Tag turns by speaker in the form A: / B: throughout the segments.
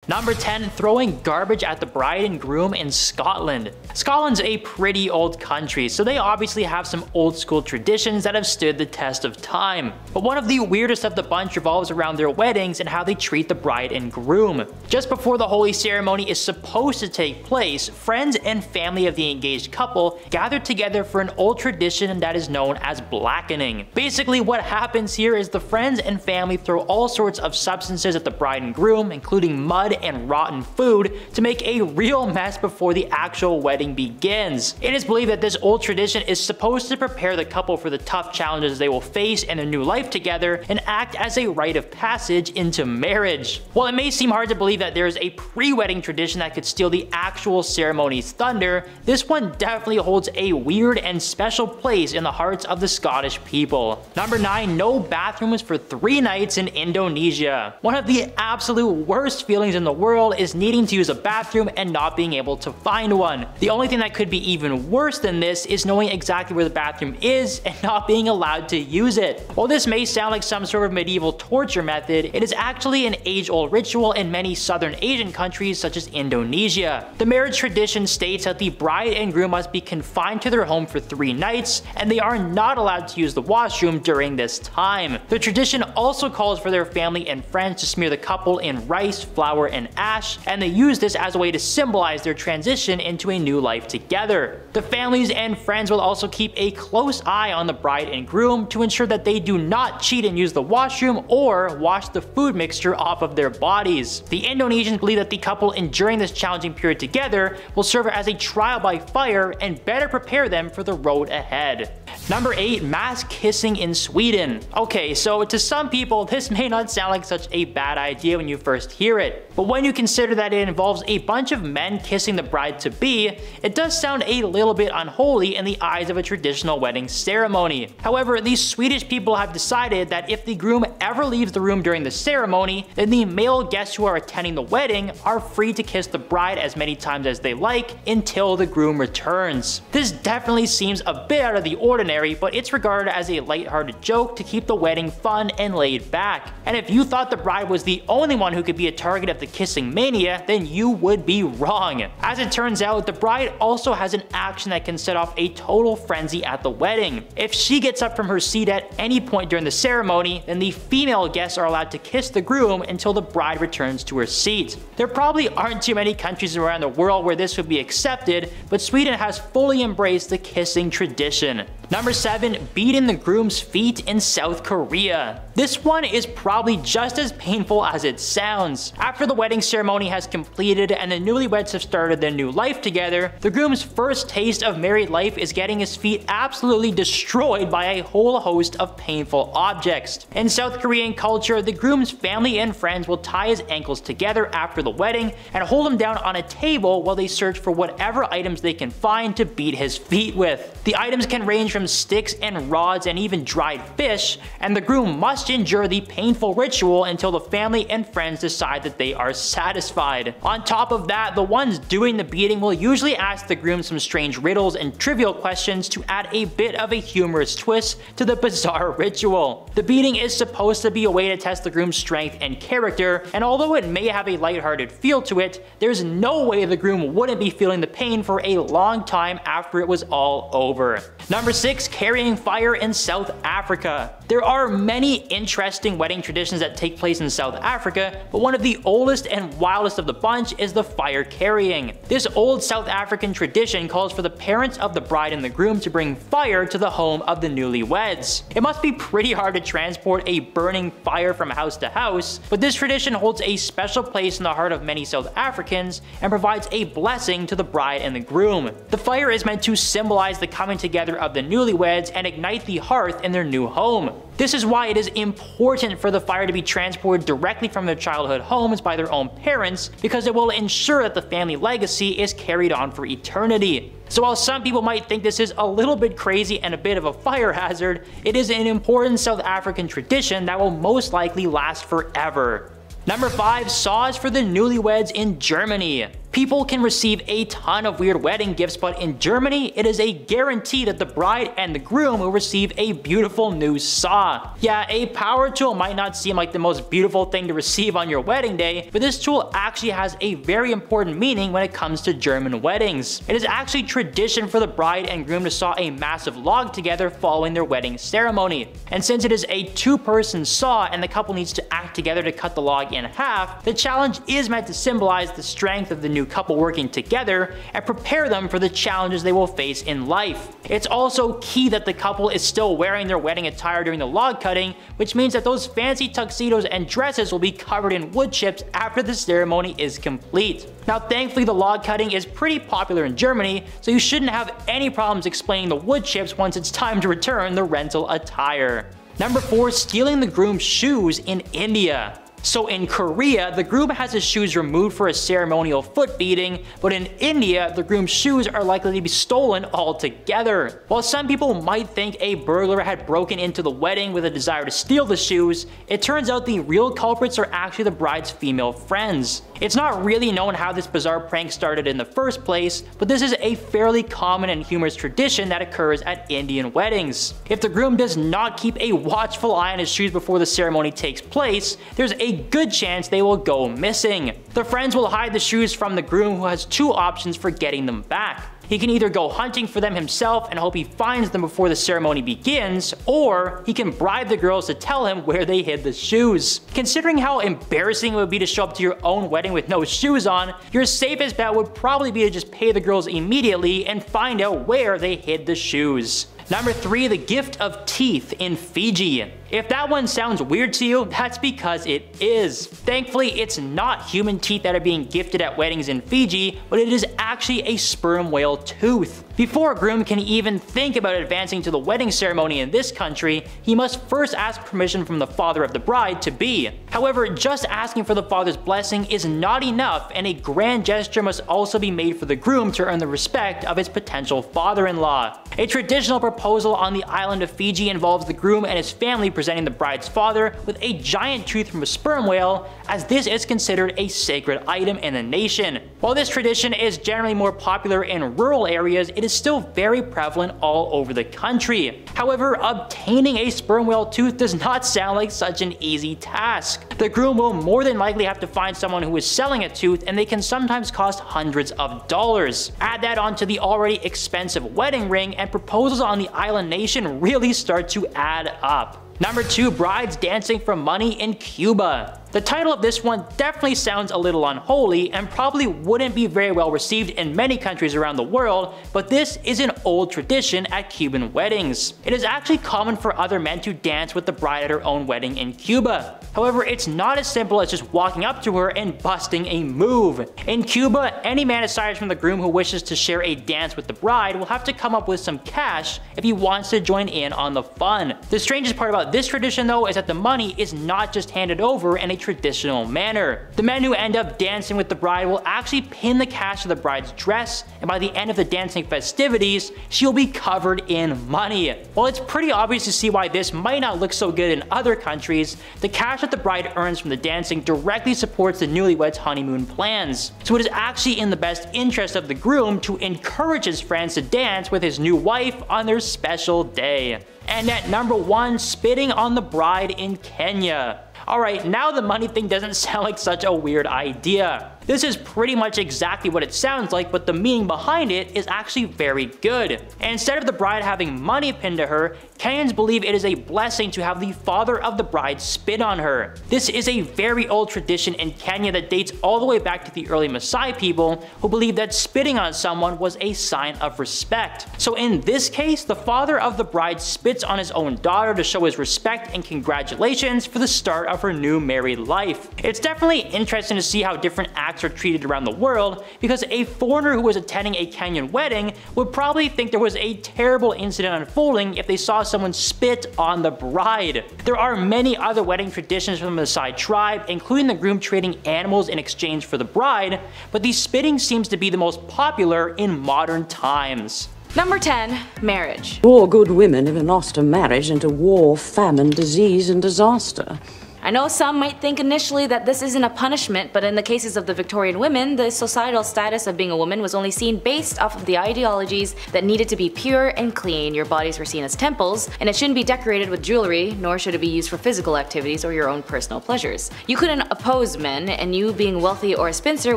A: Number 10, throwing garbage at the bride and groom in Scotland. Scotland's a pretty old country, so they obviously have some old school traditions that have stood the test of time. But one of the weirdest of the bunch revolves around their weddings and how they treat the bride and groom. Just before the holy ceremony is supposed to take place, friends and family of the engaged couple gather together for an old tradition that is known as blackening. Basically, what happens here is the friends and family throw all sorts of substances at the bride and groom, including mud and rotten food, to make a real mess before the actual wedding begins. It is believed that this old tradition is supposed to prepare the couple for the tough challenges they will face in their new life together and act as a rite of passage into marriage. While it may seem hard to believe that there is a pre-wedding tradition that could steal the actual ceremony's thunder, this one definitely holds a weird and special place in the hearts of the Scottish people. Number 9, no bathrooms for 3 nights in Indonesia. One of the absolute worst feelings in the world is needing to use a bathroom and not being able to find one. The only thing that could be even worse than this is knowing exactly where the bathroom is and not being allowed to use it. While this may sound like some sort of medieval torture method, it is actually an age-old ritual in many southern Asian countries such as Indonesia. The marriage tradition states that the bride and groom must be confined to their home for 3 nights, and they are not allowed to use the washroom during this time. The tradition also calls for their family and friends to smear the couple in rice, flour, and ash, and they use this as a way to symbolize their transition into a new life together. The families and friends will also keep a close eye on the bride and groom to ensure that they do not cheat and use the washroom or wash the food mixture off of their bodies. The Indonesians believe that the couple enduring this challenging period together will serve as a trial by fire and better prepare them for the road ahead. Number 8, mass kissing in Sweden. Okay, so to some people, this may not sound like such a bad idea when you first hear it, but when you consider that it involves a bunch of men kissing the bride-to-be, it does sound a little bit unholy in the eyes of a traditional wedding ceremony. However, these Swedish people have decided that if the groom ever leaves the room during the ceremony, then the male guests who are attending the wedding are free to kiss the bride as many times as they like until the groom returns. This definitely seems a bit out of the ordinary, but it's regarded as a lighthearted joke to keep the wedding fun and laid back. And if you thought the bride was the only one who could be a target of the kissing mania, then you would be wrong. As it turns out, the bride also has an action that can set off a total frenzy at the wedding. If she gets up from her seat at any point during the ceremony, then the female guests are allowed to kiss the groom until the bride returns to her seat. There probably aren't too many countries around the world where this would be accepted, but Sweden has fully embraced the kissing tradition. Number 7, beating the groom's feet in South Korea. This one is probably just as painful as it sounds. After the wedding ceremony has completed and the newlyweds have started their new life together, the groom's first taste of married life is getting his feet absolutely destroyed by a whole host of painful objects. In South Korean culture, the groom's family and friends will tie his ankles together after the wedding and hold him down on a table while they search for whatever items they can find to beat his feet with. The items can range from sticks and rods and even dried fish, and the groom must endure the painful ritual until the family and friends decide that they are satisfied. On top of that, the ones doing the beating will usually ask the groom some strange riddles and trivial questions to add a bit of a humorous twist to the bizarre ritual. The beating is supposed to be a way to test the groom's strength and character, and although it may have a lighthearted feel to it, there's no way the groom wouldn't be feeling the pain for a long time after it was all over. Number 6, carrying fire in South Africa. There are many interesting wedding traditions that take place in South Africa, but one of the oldest and wildest of the bunch is the fire carrying. This old South African tradition calls for the parents of the bride and the groom to bring fire to the home of the newlyweds. It must be pretty hard to transport a burning fire from house to house, but this tradition holds a special place in the heart of many South Africans and provides a blessing to the bride and the groom. The fire is meant to symbolize the coming together of the newlyweds and ignite the hearth in their new home. This is why it is important for the fire to be transported directly from their childhood homes by their own parents, because it will ensure that the family legacy is carried on for eternity. So while some people might think this is a little bit crazy and a bit of a fire hazard, it is an important South African tradition that will most likely last forever. Number 5, saws for the newlyweds in Germany. People can receive a ton of weird wedding gifts, but in Germany, it is a guarantee that the bride and the groom will receive a beautiful new saw. Yeah, a power tool might not seem like the most beautiful thing to receive on your wedding day, but this tool actually has a very important meaning when it comes to German weddings. It is actually tradition for the bride and groom to saw a massive log together following their wedding ceremony. And since it is a two-person saw and the couple needs to act together to cut the log in half, the challenge is meant to symbolize the strength of the new couple working together and prepare them for the challenges they will face in life. It's also key that the couple is still wearing their wedding attire during the log cutting, which means that those fancy tuxedos and dresses will be covered in wood chips after the ceremony is complete. Now thankfully the log cutting is pretty popular in Germany, so you shouldn't have any problems explaining the wood chips once it's time to return the rental attire. Number 4. Stealing the groom's shoes in India. So in Korea, the groom has his shoes removed for a ceremonial foot beating, but in India, the groom's shoes are likely to be stolen altogether. While some people might think a burglar had broken into the wedding with a desire to steal the shoes, it turns out the real culprits are actually the bride's female friends. It's not really known how this bizarre prank started in the first place, but this is a fairly common and humorous tradition that occurs at Indian weddings. If the groom does not keep a watchful eye on his shoes before the ceremony takes place, there's a good chance they will go missing. The friends will hide the shoes from the groom, who has two options for getting them back. He can either go hunting for them himself and hope he finds them before the ceremony begins, or he can bribe the girls to tell him where they hid the shoes. Considering how embarrassing it would be to show up to your own wedding with no shoes on, your safest bet would probably be to just pay the girls immediately and find out where they hid the shoes. Number 3. The gift of teeth in Fiji. If that one sounds weird to you, that's because it is. Thankfully, it's not human teeth that are being gifted at weddings in Fiji, but it is actually a sperm whale tooth. Before a groom can even think about advancing to the wedding ceremony in this country, he must first ask permission from the father of the bride-to-be. However, just asking for the father's blessing is not enough, and a grand gesture must also be made for the groom to earn the respect of his potential father-in-law. A traditional proposal on the island of Fiji involves the groom and his family presenting the bride's father with a giant tooth from a sperm whale, as this is considered a sacred item in the nation. While this tradition is generally more popular in rural areas, it is still very prevalent all over the country. However, obtaining a sperm whale tooth does not sound like such an easy task. The groom will more than likely have to find someone who is selling a tooth, and they can sometimes cost hundreds of dollars. Add that onto the already expensive wedding ring, and proposals on the island nation really start to add up. Number 2. Brides dancing for money in Cuba. The title of this one definitely sounds a little unholy and probably wouldn't be very well received in many countries around the world, but this is an old tradition at Cuban weddings. It is actually common for other men to dance with the bride at her own wedding in Cuba. However, it's not as simple as just walking up to her and busting a move. In Cuba, any man aside from the groom who wishes to share a dance with the bride will have to come up with some cash if he wants to join in on the fun. The strangest part about this tradition though is that the money is not just handed over in a traditional manner. The men who end up dancing with the bride will actually pin the cash to the bride's dress, and by the end of the dancing festivities, she will be covered in money. While it's pretty obvious to see why this might not look so good in other countries, the cash that the bride earns from the dancing directly supports the newlyweds' honeymoon plans. So it is actually in the best interest of the groom to encourage his friends to dance with his new wife on their special day. And at number 1, spitting on the bride in Kenya. Alright, now the money thing doesn't sound like such a weird idea. This is pretty much exactly what it sounds like, but the meaning behind it is actually very good. And instead of the bride having money pinned to her, Kenyans believe it is a blessing to have the father of the bride spit on her. This is a very old tradition in Kenya that dates all the way back to the early Maasai people, who believed that spitting on someone was a sign of respect. So in this case, the father of the bride spits on his own daughter to show his respect and congratulations for the start of her new married life. It's definitely interesting to see how different acts are treated around the world, because a foreigner who was attending a Kenyan wedding would probably think there was a terrible incident unfolding if they saw someone spit on the bride. There are many other wedding traditions from the Maasai tribe, including the groom trading animals in exchange for the bride, but the spitting seems to be the most popular in modern times.
B: Number 10. Marriage.
C: All good women have lost a marriage into war, famine, disease, and disaster.
B: I know some might think initially that this isn't a punishment, but in the cases of the Victorian women, the societal status of being a woman was only seen based off of the ideologies that needed to be pure and clean. Your bodies were seen as temples, and it shouldn't be decorated with jewelry, nor should it be used for physical activities or your own personal pleasures. You couldn't oppose men, and you being wealthy or a spinster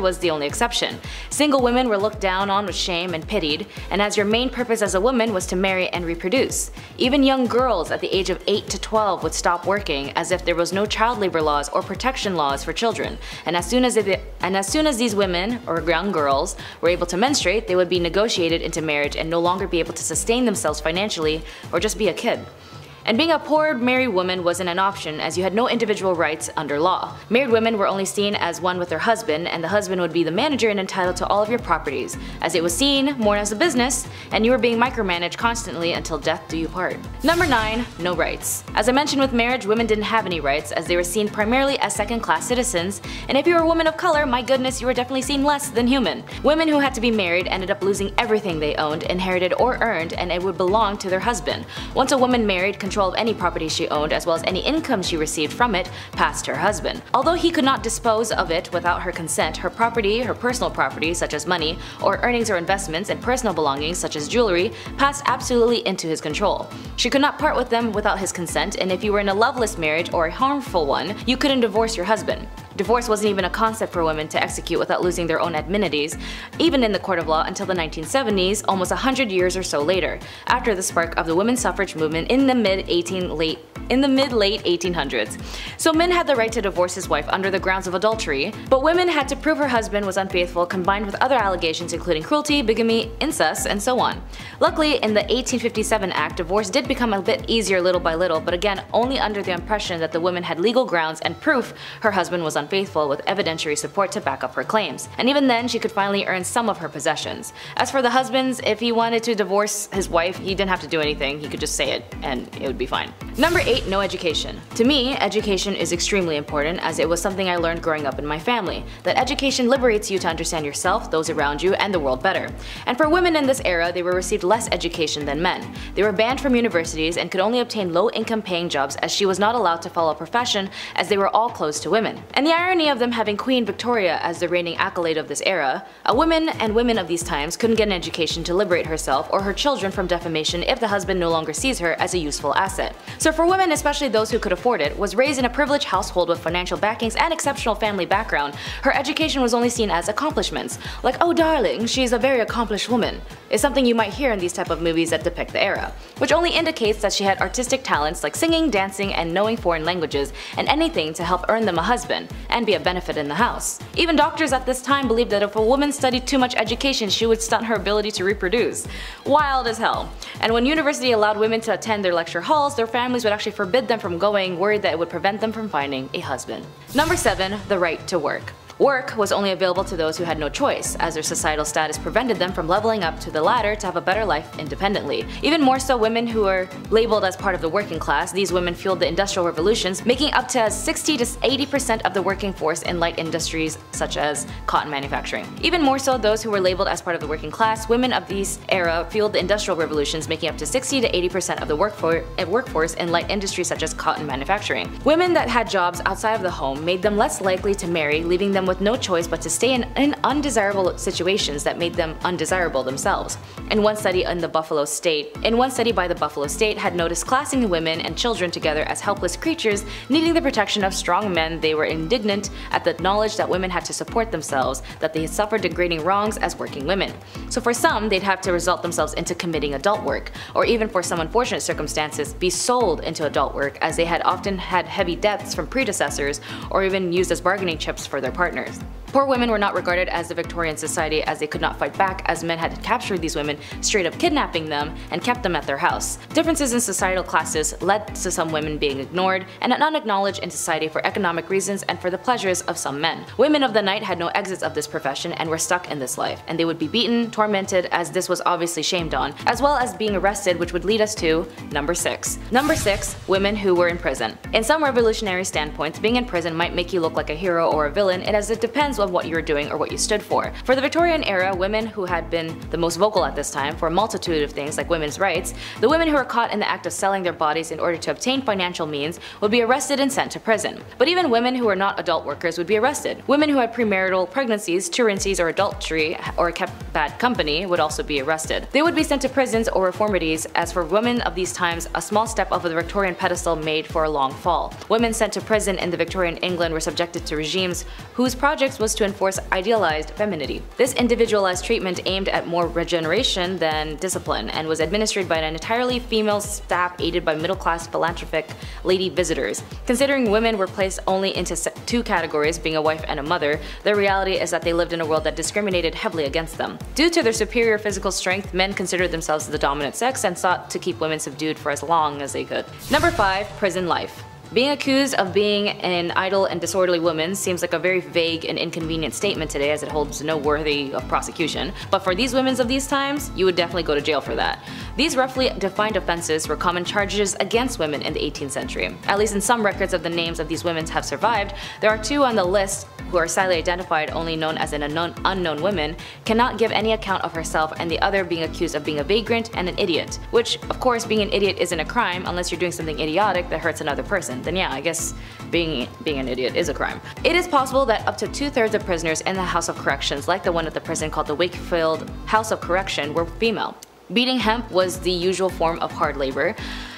B: was the only exception. Single women were looked down on with shame and pitied, and as your main purpose as a woman was to marry and reproduce. Even young girls at the age of 8 to 12 would stop working, as if there was no child labor laws or protection laws for children, and as soon as these women, or young girls, were able to menstruate, they would be negotiated into marriage and no longer be able to sustain themselves financially or just be a kid. And being a poor married woman wasn't an option, as you had no individual rights under law. Married women were only seen as one with their husband, and the husband would be the manager and entitled to all of your properties, as it was seen more as a business, and you were being micromanaged constantly until death do you part. Number 9. No rights. As I mentioned with marriage, women didn't have any rights, as they were seen primarily as second-class citizens, and if you were a woman of color, my goodness, you were definitely seen less than human. Women who had to be married ended up losing everything they owned, inherited, or earned, and it would belong to their husband. Once a woman married, control of any property she owned as well as any income she received from it passed her husband. Although he could not dispose of it without her consent, her property, her personal property such as money or earnings or investments, and personal belongings such as jewelry passed absolutely into his control. She could not part with them without his consent, and if you were in a loveless marriage or a harmful one, you couldn't divorce your husband. Divorce wasn't even a concept for women to execute without losing their own amenities, even in the court of law until the 1970s, almost 100 years or so later, after the spark of the women's suffrage movement in the mid-late 1800s. So men had the right to divorce his wife under the grounds of adultery, but women had to prove her husband was unfaithful, combined with other allegations including cruelty, bigamy, incest, and so on. Luckily, in the 1857 Act, divorce did become a bit easier little by little, but again only under the impression that the woman had legal grounds and proof her husband was unfaithful, with evidentiary support to back up her claims. And even then, she could finally earn some of her possessions. As for the husbands, if he wanted to divorce his wife, he didn't have to do anything, he could just say it and it would be fine. Number 8. No education. To me, education is extremely important, as it was something I learned growing up in my family, that education liberates you to understand yourself, those around you, and the world better. And for women in this era, they were received less education than men. They were banned from universities and could only obtain low-income paying jobs, as she was not allowed to follow a profession, as they were all closed to women. And the irony of them having Queen Victoria as the reigning accolade of this era, a woman and women of these times couldn't get an education to liberate herself or her children from defamation if the husband no longer sees her as a useful asset. So for women, especially those who could afford it, was raised in a privileged household with financial backings and exceptional family background, her education was only seen as accomplishments. Like, oh darling, she's a very accomplished woman, is something you might hear in these type of movies that depict the era, which only indicates that she had artistic talents like singing, dancing, and knowing foreign languages, and anything to help earn them a husband and be a benefit in the house. Even doctors at this time believed that if a woman studied too much education, she would stunt her ability to reproduce. Wild as hell. And when university allowed women to attend their lecture halls, their families would actually forbid them from going, worried that it would prevent them from finding a husband. Number 7. The right to work. Work was only available to those who had no choice, as their societal status prevented them from leveling up to the ladder to have a better life independently. Even more so, women who were labeled as part of the working class, these women fueled the industrial revolutions, making up to 60 to 80% of the working force in light industries such as cotton manufacturing. Even more so, those who were labeled as part of the working class, women of this era fueled the industrial revolutions, making up to 60 to 80% of the workforce in light industries such as cotton manufacturing. Women that had jobs outside of the home made them less likely to marry, leaving them with no choice but to stay in undesirable situations that made them undesirable themselves. In one study by the Buffalo State had noticed classing women and children together as helpless creatures needing the protection of strong men. They were indignant at the knowledge that women had to support themselves, that they had suffered degrading wrongs as working women. So for some, they'd have to result themselves into committing adult work, or even for some unfortunate circumstances, be sold into adult work, as they had often had heavy debts from predecessors or even used as bargaining chips for their partners. Poor women were not regarded as the Victorian society, as they could not fight back, as men had captured these women, straight up kidnapping them, and kept them at their house. Differences in societal classes led to some women being ignored and unacknowledged in society for economic reasons and for the pleasures of some men. Women of the night had no exits of this profession and were stuck in this life, and they would be beaten, tormented, as this was obviously shamed on, as well as being arrested, which would lead us to number 6. Number 6. Women who were in prison. In some revolutionary standpoints, being in prison might make you look like a hero or a villain, as it depends of what you were doing or what you stood for. For the Victorian era, women who had been the most vocal at this time for a multitude of things like women's rights, the women who were caught in the act of selling their bodies in order to obtain financial means would be arrested and sent to prison. But even women who were not adult workers would be arrested. Women who had premarital pregnancies, truancies, or adultery, or kept bad company would also be arrested. They would be sent to prisons or reformities. As for women of these times, a small step off of the Victorian pedestal made for a long fall. Women sent to prison in the Victorian England were subjected to regimes whose project was to enforce idealized femininity. This individualized treatment aimed at more regeneration than discipline and was administered by an entirely female staff aided by middle-class philanthropic lady visitors. Considering women were placed only into two categories, being a wife and a mother, the reality is that they lived in a world that discriminated heavily against them. Due to their superior physical strength, men considered themselves the dominant sex and sought to keep women subdued for as long as they could. Number 5. Prison life. Being accused of being an idle and disorderly woman seems like a very vague and inconvenient statement today, as it holds no worthy of prosecution, but for these women of these times, you would definitely go to jail for that. These roughly defined offenses were common charges against women in the 18th century. At least in some records of the names of these women have survived, there are two on the list who are sadly identified only known as an unknown woman, cannot give any account of herself, and the other being accused of being a vagrant and an idiot. Which, of course, being an idiot isn't a crime unless you're doing something idiotic that hurts another person. Then yeah, I guess being an idiot is a crime. It is possible that up to 2/3 of prisoners in the House of Corrections, like the one at the prison called the Wakefield House of Correction, were female. Beating hemp was the usual form of hard labor,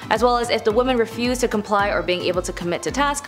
B: as well as if the women refused to comply or being able to commit to tasks,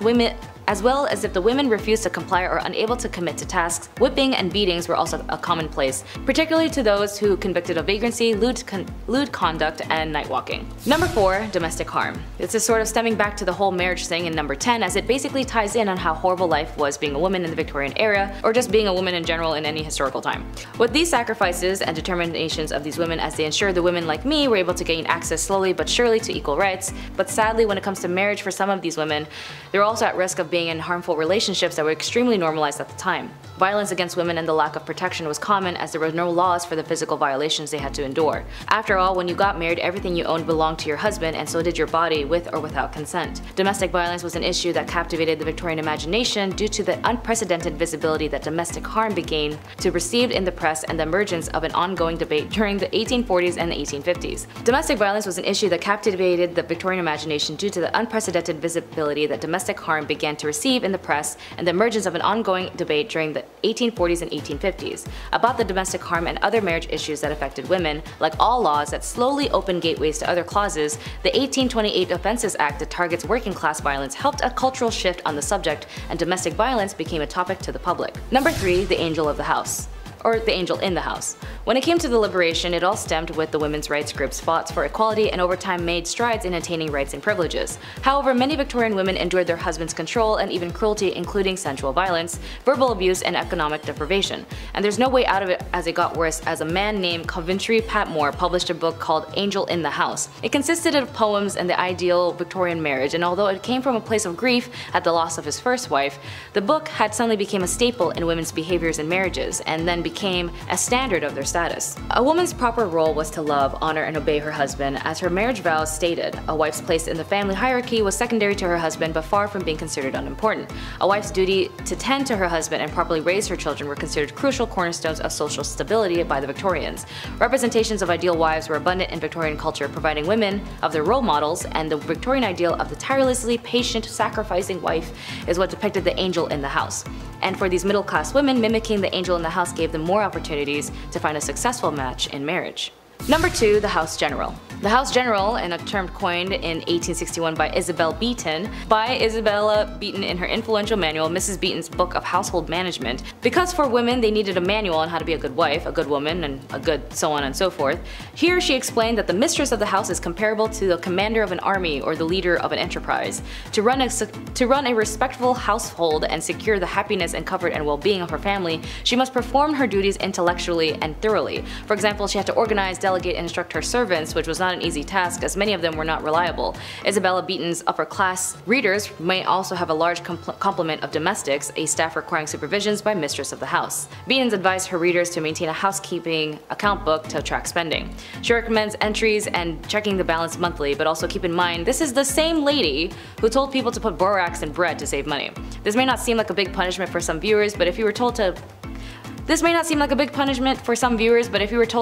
B: whipping and beatings were also a commonplace, particularly to those who convicted of vagrancy, lewd conduct, and night walking. Number 4. Domestic harm. This is sort of stemming back to the whole marriage thing in number 10, as it basically ties in on how horrible life was being a woman in the Victorian era, or just being a woman in general in any historical time. With these sacrifices and determinations of these women, as they ensured the women like me were able to gain access slowly but surely to equal rights, but sadly when it comes to marriage for some of these women, they're also at risk of being in harmful relationships that were extremely normalized at the time. Violence against women and the lack of protection was common, as there were no laws for the physical violations they had to endure. After all, when you got married, everything you owned belonged to your husband, and so did your body, with or without consent. Domestic violence was an issue that captivated the Victorian imagination due to the unprecedented visibility that domestic harm began to receive in the press and the emergence of an ongoing debate during the 1840s and the 1850s. Domestic violence was an issue that captivated the Victorian imagination due to the unprecedented visibility that domestic harm began to receive in the press and the emergence of an ongoing debate during the 1840s and 1850s about the domestic harm and other marriage issues that affected women. Like all laws that slowly opened gateways to other clauses, the 1828 Offences Act that targets working class violence helped a cultural shift on the subject, and domestic violence became a topic to the public. Number 3. The angel of the house. Or the angel in the house. When it came to the liberation, it all stemmed with the women's rights groups fought for equality and over time made strides in attaining rights and privileges. However, many Victorian women endured their husbands' control and even cruelty, including sensual violence, verbal abuse, and economic deprivation. And there's no way out of it, as it got worse, as a man named Coventry Patmore published a book called Angel in the House. It consisted of poems and the ideal Victorian marriage, and although it came from a place of grief at the loss of his first wife, the book had suddenly become a staple in women's behaviors in marriages, and then became a standard of their status. A woman's proper role was to love, honor, and obey her husband, as her marriage vows stated. A wife's place in the family hierarchy was secondary to her husband, but far from being considered unimportant. A wife's duty to tend to her husband and properly raise her children were considered crucial cornerstones of social stability by the Victorians. Representations of ideal wives were abundant in Victorian culture, providing women of their role models, and the Victorian ideal of the tirelessly patient, sacrificing wife is what depicted the angel in the house. And for these middle-class women, mimicking the angel in the house gave them more opportunities to find a successful match in marriage. Number 2. The House General. The House General, and a term coined in 1861 by Isabella Beeton in her influential manual, Mrs. Beeton's Book of Household Management. Because for women they needed a manual on how to be a good wife, a good woman, and a good so on and so forth, here she explained that the mistress of the house is comparable to the commander of an army or the leader of an enterprise. To run a respectful household and secure the happiness and comfort and well-being of her family, she must perform her duties intellectually and thoroughly. For example, she had to organize, delegate and instruct her servants, which was not an easy task as many of them were not reliable. Isabella Beeton's upper-class readers may also have a large complement of domestics, a staff requiring supervisions by mistress of the house. Beeton's advised her readers to maintain a housekeeping account book to track spending. She recommends entries and checking the balance monthly, but also keep in mind this is the same lady who told people to put borax in bread to save money. This may not seem like a big punishment for some viewers, but if you were told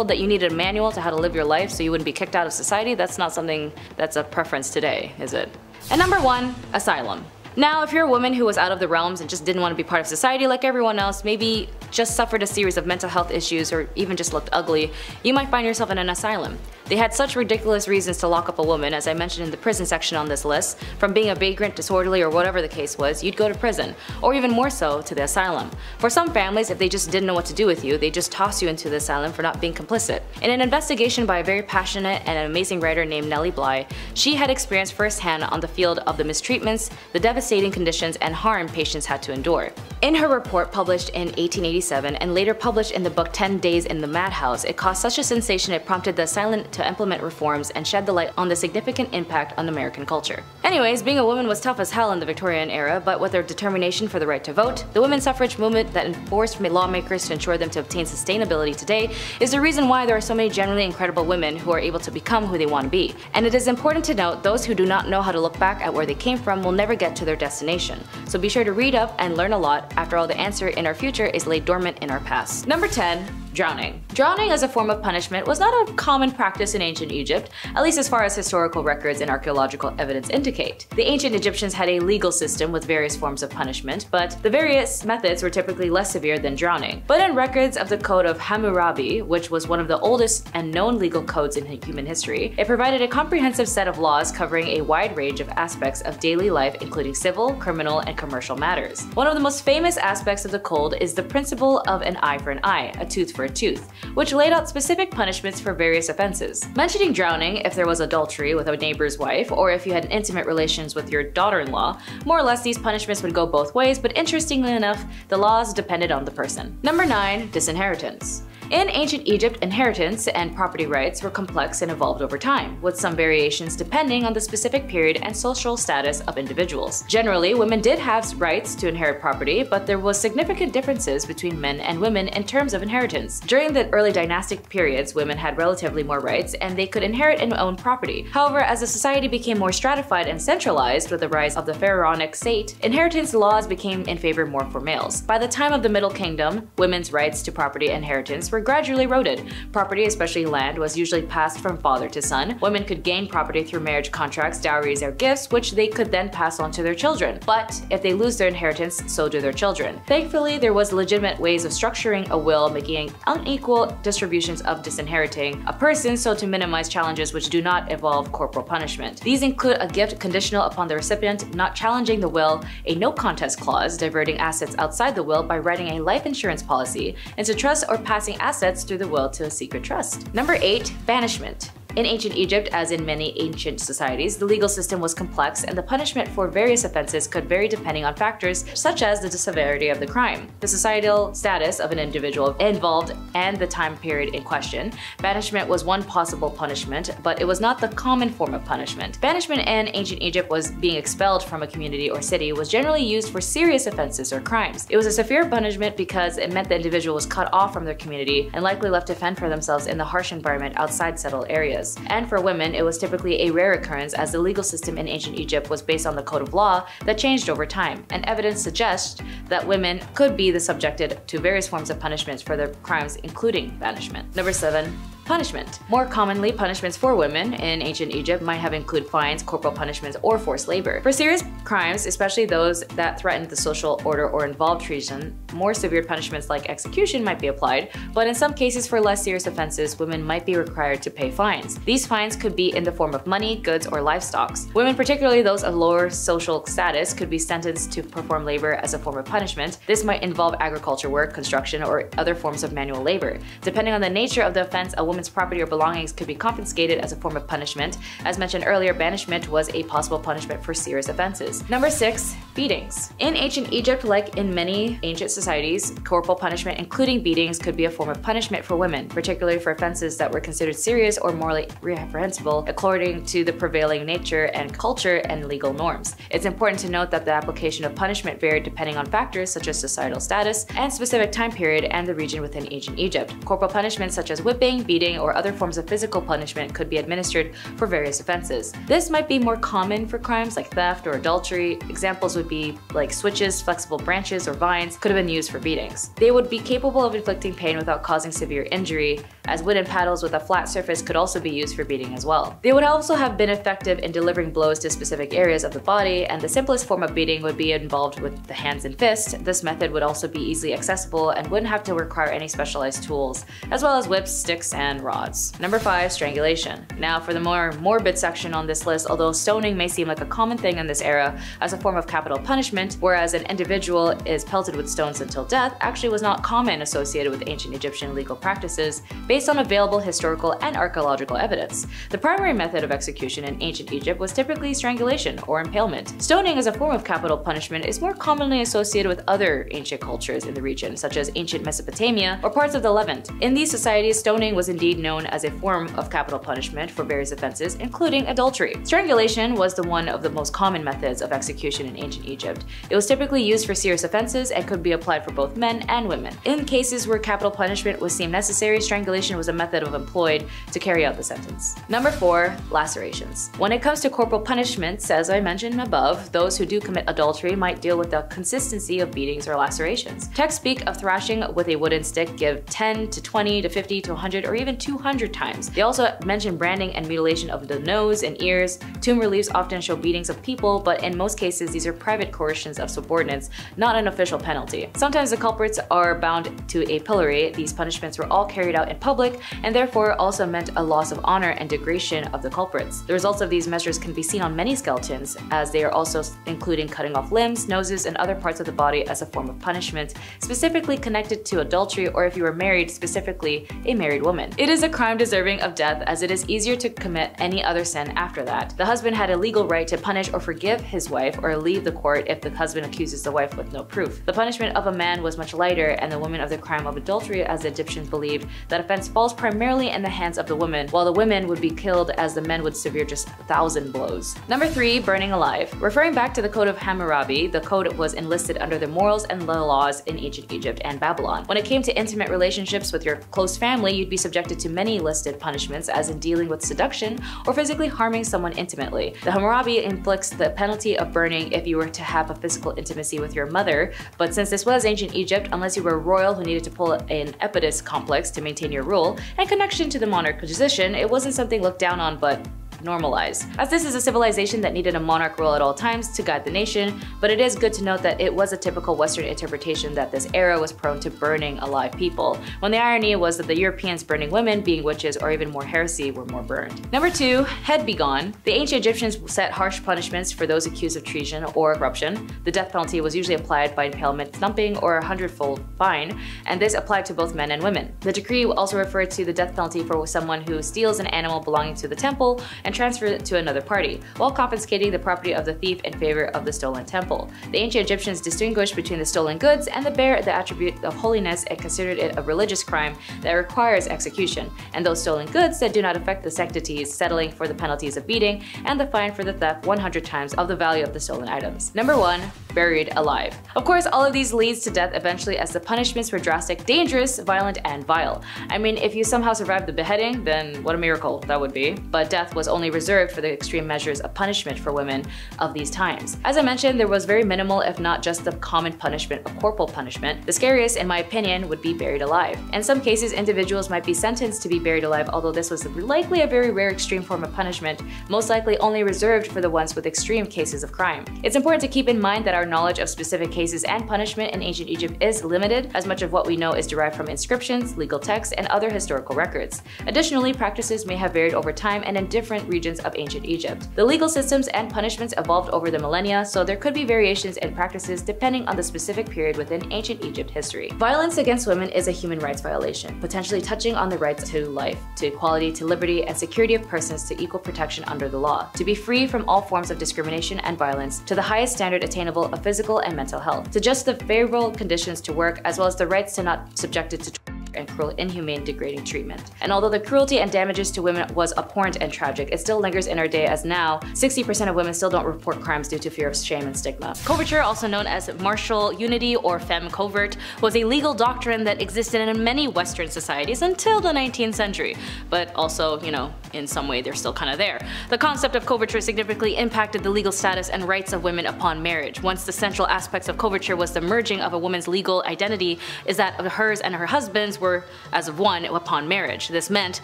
B: that you needed a manual to how to live your life so you wouldn't be kicked out of society, that's not something that's a preference today, is it? And number 1, asylum. Now, if you're a woman who was out of the realms and just didn't want to be part of society like everyone else, maybe just suffered a series of mental health issues or even just looked ugly, you might find yourself in an asylum. They had such ridiculous reasons to lock up a woman, as I mentioned in the prison section on this list. From being a vagrant, disorderly, or whatever the case was, you'd go to prison, or even more so, to the asylum. For some families, if they just didn't know what to do with you, they just toss you into the asylum for not being complicit. In an investigation by a very passionate and amazing writer named Nellie Bly, she had experienced firsthand on the field of the mistreatments, the devastating conditions, and harm patients had to endure. In her report published in 1887 and later published in the book 10 Days in the Madhouse, it caused such a sensation it prompted the asylum to implement reforms and shed the light on the significant impact on American culture. Anyways, being a woman was tough as hell in the Victorian era, but with their determination for the right to vote, the women's suffrage movement that enforced lawmakers to ensure them to obtain sustainability today is the reason why there are so many genuinely incredible women who are able to become who they want to be. And it is important to note those who do not know how to look back at where they came from will never get to their destination. So be sure to read up and learn a lot. After all, the answer in our future is laid dormant in our past. Number 10. Drowning. Drowning as a form of punishment was not a common practice in ancient Egypt, at least as far as historical records and archaeological evidence indicate. The ancient Egyptians had a legal system with various forms of punishment, but the various methods were typically less severe than drowning. But in records of the Code of Hammurabi, which was one of the oldest and known legal codes in human history, it provided a comprehensive set of laws covering a wide range of aspects of daily life, including civil, criminal, and commercial matters. One of the most famous aspects of the code is the principle of an eye for an eye, a tooth for a tooth, which laid out specific punishments for various offenses. Mentioning drowning if there was adultery with a neighbor's wife, or if you had intimate relations with your daughter-in-law, more or less these punishments would go both ways, but interestingly enough, the laws depended on the person. Number 9. Disinheritance. In ancient Egypt, inheritance and property rights were complex and evolved over time, with some variations depending on the specific period and social status of individuals. Generally, women did have rights to inherit property, but there was significant differences between men and women in terms of inheritance. During the early dynastic periods, women had relatively more rights and they could inherit and own property. However, as the society became more stratified and centralized with the rise of the pharaonic state, inheritance laws became in favor more for males. By the time of the Middle Kingdom, women's rights to property and inheritance were gradually eroded. Property, especially land, was usually passed from father to son. Women could gain property through marriage contracts, dowries, or gifts, which they could then pass on to their children. But if they lose their inheritance, so do their children. Thankfully, there was legitimate ways of structuring a will, making unequal distributions of disinheriting a person so to minimize challenges which do not involve corporal punishment. These include a gift conditional upon the recipient not challenging the will, a no contest clause, diverting assets outside the will by writing a life insurance policy into trust, or passing assets through the will to a secret trust. Number 8. Banishment. In ancient Egypt, as in many ancient societies, the legal system was complex and the punishment for various offenses could vary depending on factors such as the severity of the crime, the societal status of an individual involved, and the time period in question. Banishment was one possible punishment, but it was not the common form of punishment. Banishment in ancient Egypt was being expelled from a community or city was generally used for serious offenses or crimes. It was a severe punishment because it meant the individual was cut off from their community and likely left to fend for themselves in the harsh environment outside settled areas. And for women, it was typically a rare occurrence as the legal system in ancient Egypt was based on the code of law that changed over time, and evidence suggests that women could be subjected to various forms of punishments for their crimes, including banishment. Number 7. Punishment. More commonly, punishments for women in ancient Egypt might have included fines, corporal punishments, or forced labor. For serious crimes, especially those that threatened the social order or involved treason, more severe punishments like execution might be applied, but in some cases for less serious offenses, women might be required to pay fines. These fines could be in the form of money, goods, or livestock. Women, particularly those of lower social status, could be sentenced to perform labor as a form of punishment. This might involve agriculture work, construction, or other forms of manual labor. Depending on the nature of the offense, a woman woman's property or belongings could be confiscated as a form of punishment. As mentioned earlier, banishment was a possible punishment for serious offenses. Number 6. Beatings. In ancient Egypt, like in many ancient societies, corporal punishment, including beatings, could be a form of punishment for women, particularly for offenses that were considered serious or morally reprehensible according to the prevailing nature and culture and legal norms. It's important to note that the application of punishment varied depending on factors such as societal status and specific time period and the region within ancient Egypt. Corporal punishments such as whipping, beating, or other forms of physical punishment could be administered for various offenses. This might be more common for crimes like theft or adultery. Examples would be like switches, flexible branches, or vines could have been used for beatings. They would be capable of inflicting pain without causing severe injury, as wooden paddles with a flat surface could also be used for beating as well. They would also have been effective in delivering blows to specific areas of the body, and the simplest form of beating would be involved with the hands and fists. This method would also be easily accessible and wouldn't have to require any specialized tools, as well as whips, sticks, and rods. Number 5. Strangulation. Now for the more morbid section on this list, although stoning may seem like a common thing in this era as a form of capital punishment, whereas an individual is pelted with stones until death, actually was not common associated with ancient Egyptian legal practices based on available historical and archaeological evidence. The primary method of execution in ancient Egypt was typically strangulation or impalement. Stoning as a form of capital punishment is more commonly associated with other ancient cultures in the region, such as ancient Mesopotamia or parts of the Levant. In these societies, stoning was indeed known as a form of capital punishment for various offenses, including adultery. Strangulation was one of the most common methods of execution in ancient Egypt. It was typically used for serious offenses and could be applied for both men and women. In cases where capital punishment was deemed necessary, strangulation was a method employed to carry out the sentence. Number 4. Lacerations. When it comes to corporal punishments, as I mentioned above, those who do commit adultery might deal with the consistency of beatings or lacerations. Texts speak of thrashing with a wooden stick, give 10 to 20 to 50 to 100 or even 200 times. They also mention branding and mutilation of the nose and ears. Tomb reliefs often show beatings of people, but in most cases these are private coercions of subordinates, not an official penalty. Sometimes the culprits are bound to a pillory. These punishments were all carried out in public and therefore also meant a loss of honor and degradation of the culprits. The results of these measures can be seen on many skeletons, as they are also including cutting off limbs, noses, and other parts of the body as a form of punishment, specifically connected to adultery or if you were married, specifically a married woman. It is a crime deserving of death, as it is easier to commit any other sin after that. The husband had a legal right to punish or forgive his wife or leave the court if the husband accuses the wife with no proof. The punishment of a man was much lighter, and the woman of the crime of adultery, as the Egyptians believed, that offense falls primarily in the hands of the woman, while the women would be killed as the men would severe just 1,000 blows. Number 3. Burning alive. Referring back to the Code of Hammurabi, the code was enlisted under the morals and the laws in ancient Egypt and Babylon. When it came to intimate relationships with your close family, you'd be subjected to many listed punishments, as in dealing with seduction or physically harming someone intimately. The Hammurabi inflicts the penalty of burning if you were to have a physical intimacy with your mother, but since this was ancient Egypt, unless you were royal who needed to pull an Oedipus complex to maintain your rule and connection to the monarch position, it wasn't something looked down on but normalized, as this is a civilization that needed a monarch rule at all times to guide the nation. But it is good to note that it was a typical Western interpretation that this era was prone to burning alive people, when the irony was that the Europeans burning women, being witches or even more heresy, were more burned. Number 2. Head be gone. The ancient Egyptians set harsh punishments for those accused of treason or corruption. The death penalty was usually applied by impalement, thumping, or a 100-fold fine, and this applied to both men and women. The decree also referred to the death penalty for someone who steals an animal belonging to the temple and transfer it to another party, while confiscating the property of the thief in favor of the stolen temple. The ancient Egyptians distinguished between the stolen goods and the attribute of holiness, and considered it a religious crime that requires execution, and those stolen goods that do not affect the sanctities, settling for the penalties of beating and the fine for the theft 100 times of the value of the stolen items. Number 1. Buried alive. Of course, all of these leads to death eventually, as the punishments were drastic, dangerous, violent, and vile. I mean, if you somehow survived the beheading, then what a miracle that would be. But death was only reserved for the extreme measures of punishment for women of these times. As I mentioned, there was very minimal, if not just the common punishment of corporal punishment. The scariest, in my opinion, would be buried alive. In some cases, individuals might be sentenced to be buried alive, although this was likely a very rare extreme form of punishment, most likely only reserved for the ones with extreme cases of crime. It's important to keep in mind that our knowledge of specific cases and punishment in ancient Egypt is limited, as much of what we know is derived from inscriptions, legal texts, and other historical records. Additionally, practices may have varied over time and in different different regions of ancient Egypt. The legal systems and punishments evolved over the millennia, so there could be variations in practices depending on the specific period within ancient Egypt history. Violence against women is a human rights violation, potentially touching on the rights to life, to equality, to liberty, and security of persons, to equal protection under the law, to be free from all forms of discrimination and violence, to the highest standard attainable of physical and mental health, to just the favorable conditions to work, as well as the rights to not subjected to and cruel, inhumane, degrading treatment. And although the cruelty and damages to women was abhorrent and tragic, it still lingers in our day, as now 60% of women still don't report crimes due to fear of shame and stigma. Coverture, also known as martial unity or femme covert, was a legal doctrine that existed in many Western societies until the 19th century, but also, you know, in some way they're still kind of there. The concept of coverture significantly impacted the legal status and rights of women upon marriage. Once the central aspects of coverture was the merging of a woman's legal identity is that of hers and her husband's were as of one upon marriage. This meant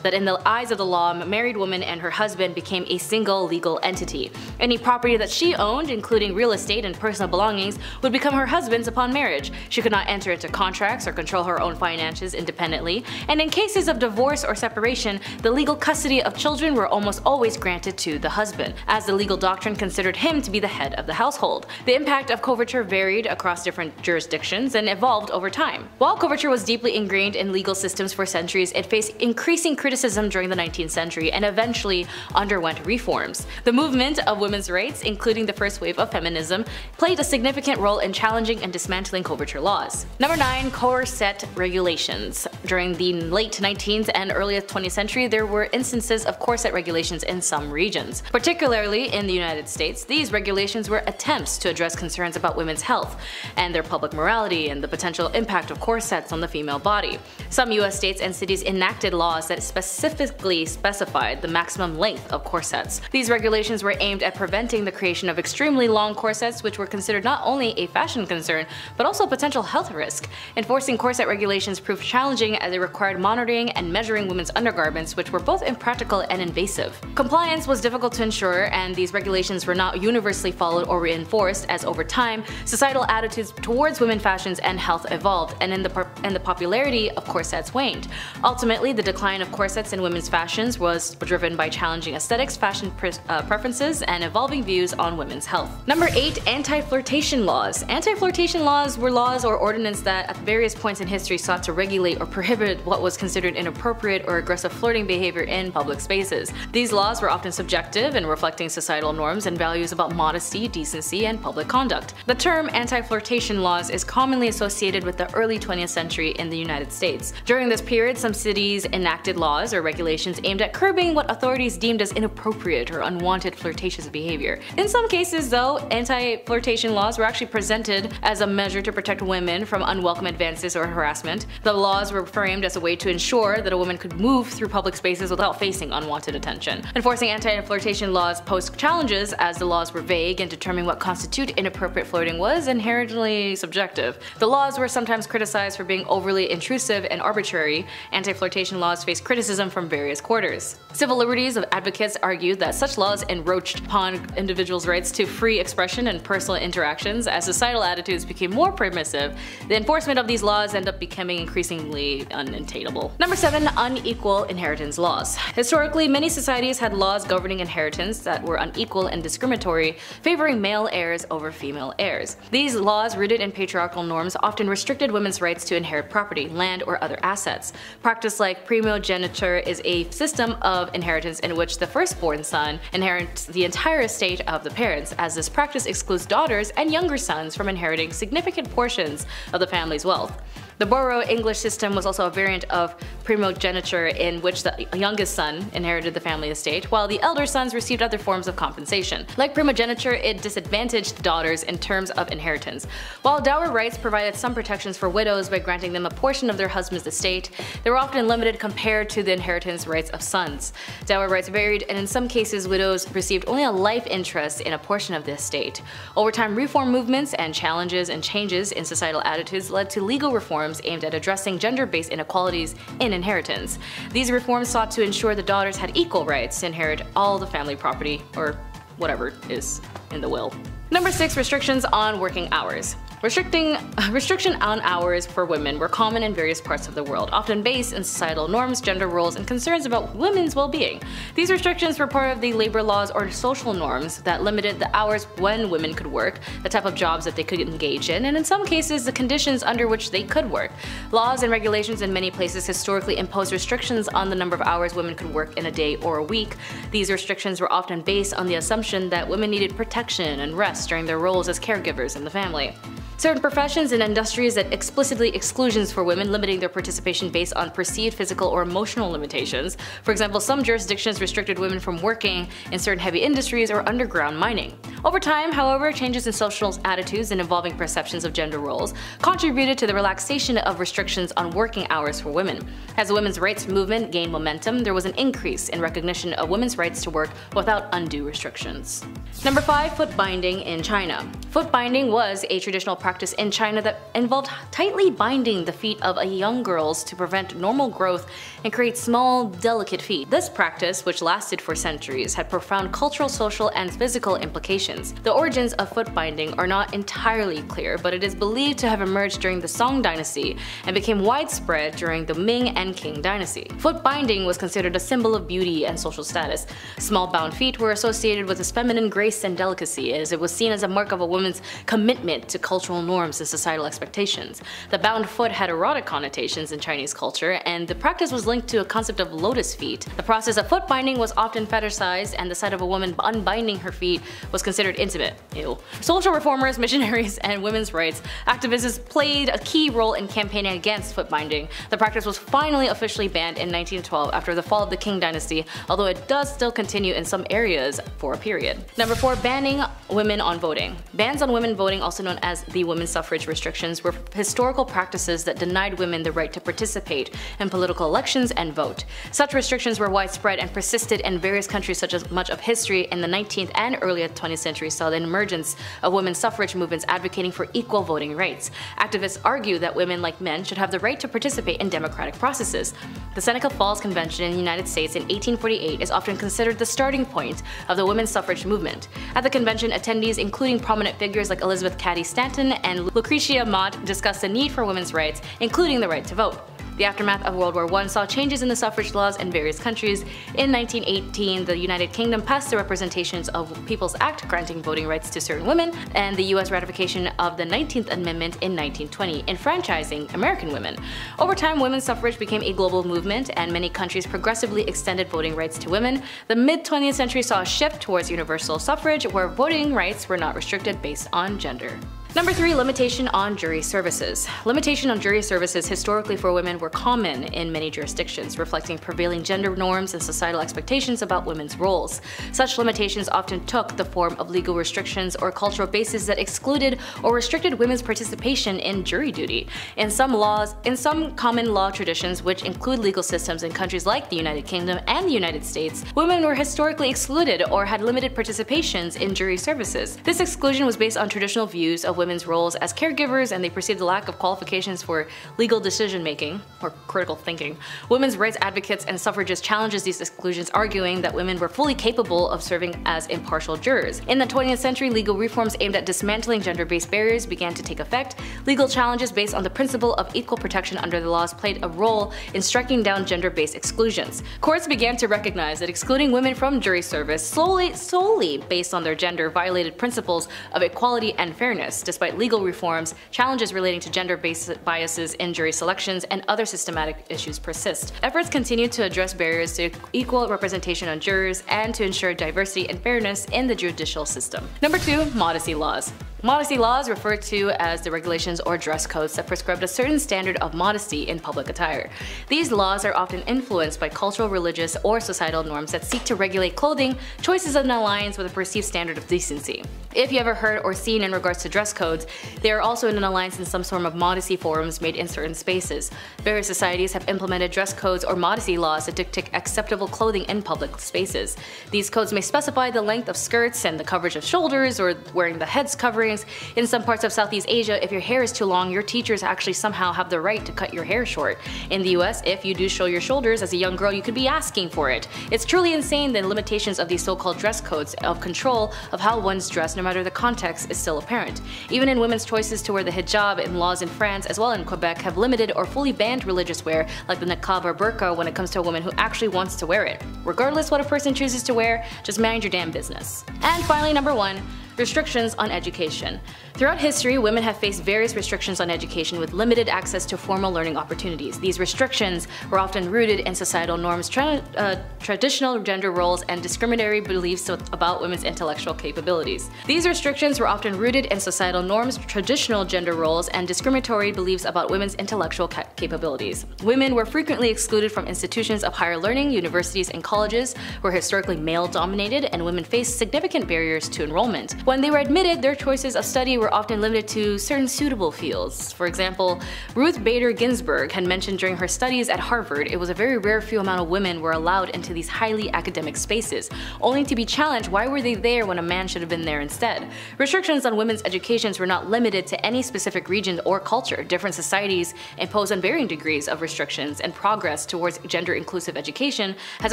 B: that in the eyes of the law, a married woman and her husband became a single legal entity. Any property that she owned, including real estate and personal belongings, would become her husband's upon marriage. She could not enter into contracts or control her own finances independently, and in cases of divorce or separation, the legal custody of children were almost always granted to the husband, as the legal doctrine considered him to be the head of the household. The impact of coverture varied across different jurisdictions and evolved over time. While coverture was deeply ingrained in legal systems for centuries, it faced increasing criticism during the 19th century and eventually underwent reforms. The movement of women's rights, including the first wave of feminism, played a significant role in challenging and dismantling coverture laws. Number 9. Corset regulations. During the late 19th and early 20th century, there were instances of corset regulations in some regions. Particularly in the United States, these regulations were attempts to address concerns about women's health and their public morality and the potential impact of corsets on the female body. Some US states and cities enacted laws that specifically specified the maximum length of corsets. These regulations were aimed at preventing the creation of extremely long corsets, which were considered not only a fashion concern, but also a potential health risk. Enforcing corset regulations proved challenging as it required monitoring and measuring women's undergarments, which were both impractical and invasive. Compliance was difficult to ensure, and these regulations were not universally followed or reinforced, as over time, societal attitudes towards women's fashions and health evolved, and the popularity of corsets waned. Ultimately, the decline of corsets in women's fashions was driven by challenging aesthetics, fashion preferences, and evolving views on women's health. Number 8. Anti-flirtation laws. Anti-flirtation laws were laws or ordinances that at various points in history sought to regulate or prohibit what was considered inappropriate or aggressive flirting behavior in public spaces. These laws were often subjective and reflecting societal norms and values about modesty, decency, and public conduct. The term anti-flirtation laws is commonly associated with the early 20th century in the United States. During this period, some cities enacted laws or regulations aimed at curbing what authorities deemed as inappropriate or unwanted flirtatious behavior. In some cases, though, anti-flirtation laws were actually presented as a measure to protect women from unwelcome advances or harassment. The laws were framed as a way to ensure that a woman could move through public spaces without facing unwanted attention. Enforcing anti-flirtation laws posed challenges, as the laws were vague and determining what constituted inappropriate flirting was inherently subjective. The laws were sometimes criticized for being overly intrusive and arbitrary. Anti-flirtation laws faced criticism from various quarters. Civil liberties advocates argued that such laws encroached upon individuals' rights to free expression and personal interactions. As societal attitudes became more permissive, the enforcement of these laws ended up becoming increasingly unattainable. Number 7. Unequal inheritance laws. Historically, many societies had laws governing inheritance that were unequal and discriminatory, favoring male heirs over female heirs. These laws, rooted in patriarchal norms, often restricted women's rights to inherit property, land, or other assets. Practice like primogeniture is a system of inheritance in which the firstborn son inherits the entire estate of the parents, as this practice excludes daughters and younger sons from inheriting significant portions of the family's wealth. The Borough English system was also a variant of primogeniture in which the youngest son inherited the family estate, while the elder sons received other forms of compensation. Like primogeniture, it disadvantaged daughters in terms of inheritance. While dower rights provided some protections for widows by granting them a portion of their husband's estate, they were often limited compared to the inheritance rights of sons. Dower rights varied, and in some cases widows received only a life interest in a portion of the estate. Over time, reform movements and challenges and changes in societal attitudes led to legal reforms aimed at addressing gender-based inequalities in inheritance. These reforms sought to ensure the daughters had equal rights to inherit all the family property, or whatever is in the will. Number 6. Restrictions on working hours. Restriction on hours for women were common in various parts of the world, often based in societal norms, gender roles, and concerns about women's well-being. These restrictions were part of the labor laws or social norms that limited the hours when women could work, the type of jobs that they could engage in, and in some cases the conditions under which they could work. Laws and regulations in many places historically imposed restrictions on the number of hours women could work in a day or a week. These restrictions were often based on the assumption that women needed protection and rest during their roles as caregivers in the family. Certain professions and industries that explicitly exclusions for women, limiting their participation based on perceived physical or emotional limitations. For example, some jurisdictions restricted women from working in certain heavy industries or underground mining. Over time, however, changes in social attitudes and evolving perceptions of gender roles contributed to the relaxation of restrictions on working hours for women. As the women's rights movement gained momentum, there was an increase in recognition of women's rights to work without undue restrictions. Number 5. Foot binding in China. Foot binding was a traditional practice in China that involved tightly binding the feet of young girls to prevent normal growth and create small, delicate feet. This practice, which lasted for centuries, had profound cultural, social, and physical implications. The origins of foot binding are not entirely clear, but it is believed to have emerged during the Song dynasty and became widespread during the Ming and Qing dynasty. Foot binding was considered a symbol of beauty and social status. Small bound feet were associated with its feminine grace and delicacy, as it was seen as a mark of a woman's commitment to cultural norms and societal expectations. The bound foot had erotic connotations in Chinese culture, and the practice was linked to a concept of lotus feet. The process of foot binding was often fetishized, and the sight of a woman unbinding her feet was considered intimate. Ew. Social reformers, missionaries, and women's rights activists played a key role in campaigning against foot binding. The practice was finally officially banned in 1912 after the fall of the Qing dynasty, although it does still continue in some areas for a period. Number 4. Banning women on voting. Bans on women voting, also known as the women's suffrage restrictions, were historical practices that denied women the right to participate in political elections and vote. Such restrictions were widespread and persisted in various countries, such as much of history in the 19th and early 20th century saw the emergence of women's suffrage movements advocating for equal voting rights. Activists argue that women, like men, should have the right to participate in democratic processes. The Seneca Falls Convention in the United States in 1848 is often considered the starting point of the women's suffrage movement. At the convention, attendees, including prominent figures like Elizabeth Cady Stanton and Lucretia Mott, discussed the need for women's rights, including the right to vote. The aftermath of World War I saw changes in the suffrage laws in various countries. In 1918, the United Kingdom passed the Representations of People's Act granting voting rights to certain women, and the US ratification of the 19th Amendment in 1920, enfranchising American women. Over time, women's suffrage became a global movement, and many countries progressively extended voting rights to women. The mid-20th century saw a shift towards universal suffrage, where voting rights were not restricted based on gender. Number 3. Limitation on jury services. Limitation on jury services historically for women were common in many jurisdictions, reflecting prevailing gender norms and societal expectations about women's roles. Such limitations often took the form of legal restrictions or cultural bases that excluded or restricted women's participation in jury duty. In some common law traditions, which include legal systems in countries like the United Kingdom and the United States, women were historically excluded or had limited participations in jury services. This exclusion was based on traditional views of women's roles as caregivers, and they perceived the lack of qualifications for legal decision-making or critical thinking. Women's rights advocates and suffragists challenges these exclusions, arguing that women were fully capable of serving as impartial jurors. In the 20th century, legal reforms aimed at dismantling gender-based barriers began to take effect. Legal challenges based on the principle of equal protection under the laws played a role in striking down gender-based exclusions. Courts began to recognize that excluding women from jury service solely based on their gender violated principles of equality and fairness. Despite legal reforms, challenges relating to gender-based biases in jury selections and other systematic issues persist. Efforts continue to address barriers to equal representation on jurors and to ensure diversity and fairness in the judicial system. Number 2. Modesty laws. Modesty laws, referred to as the regulations or dress codes that prescribed a certain standard of modesty in public attire. These laws are often influenced by cultural, religious, or societal norms that seek to regulate clothing choices in alliance with a perceived standard of decency. If you ever heard or seen in regards to dress codes, they are also in an alliance in some sort of modesty forums made in certain spaces. Various societies have implemented dress codes or modesty laws that dictate acceptable clothing in public spaces. These codes may specify the length of skirts and the coverage of shoulders, or wearing the head's covering, earrings. In some parts of Southeast Asia, if your hair is too long, your teachers actually somehow have the right to cut your hair short. In the US, if you do show your shoulders as a young girl, you could be asking for it. It's truly insane the limitations of these so-called dress codes of control of how one's dressed no matter the context is still apparent. Even in women's choices to wear the hijab, and laws in France as well in Quebec have limited or fully banned religious wear like the niqab or burqa when it comes to a woman who actually wants to wear it. Regardless what a person chooses to wear, just mind your damn business. And finally, number 1. Restrictions on education. Throughout history, women have faced various restrictions on education with limited access to formal learning opportunities. These restrictions were often rooted in societal norms, traditional gender roles, and discriminatory beliefs about women's intellectual capabilities. These restrictions were often rooted in societal norms, traditional gender roles, and discriminatory beliefs about women's intellectual capabilities. Women were frequently excluded from institutions of higher learning. Universities and colleges were historically male-dominated, and women faced significant barriers to enrollment. When they were admitted, their choices of study were often limited to certain suitable fields. For example, Ruth Bader Ginsburg had mentioned during her studies at Harvard it was a very rare few amount of women were allowed into these highly academic spaces, only to be challenged why were they there when a man should have been there instead. Restrictions on women's educations were not limited to any specific region or culture. Different societies impose on varying degrees of restrictions, and progress towards gender-inclusive education has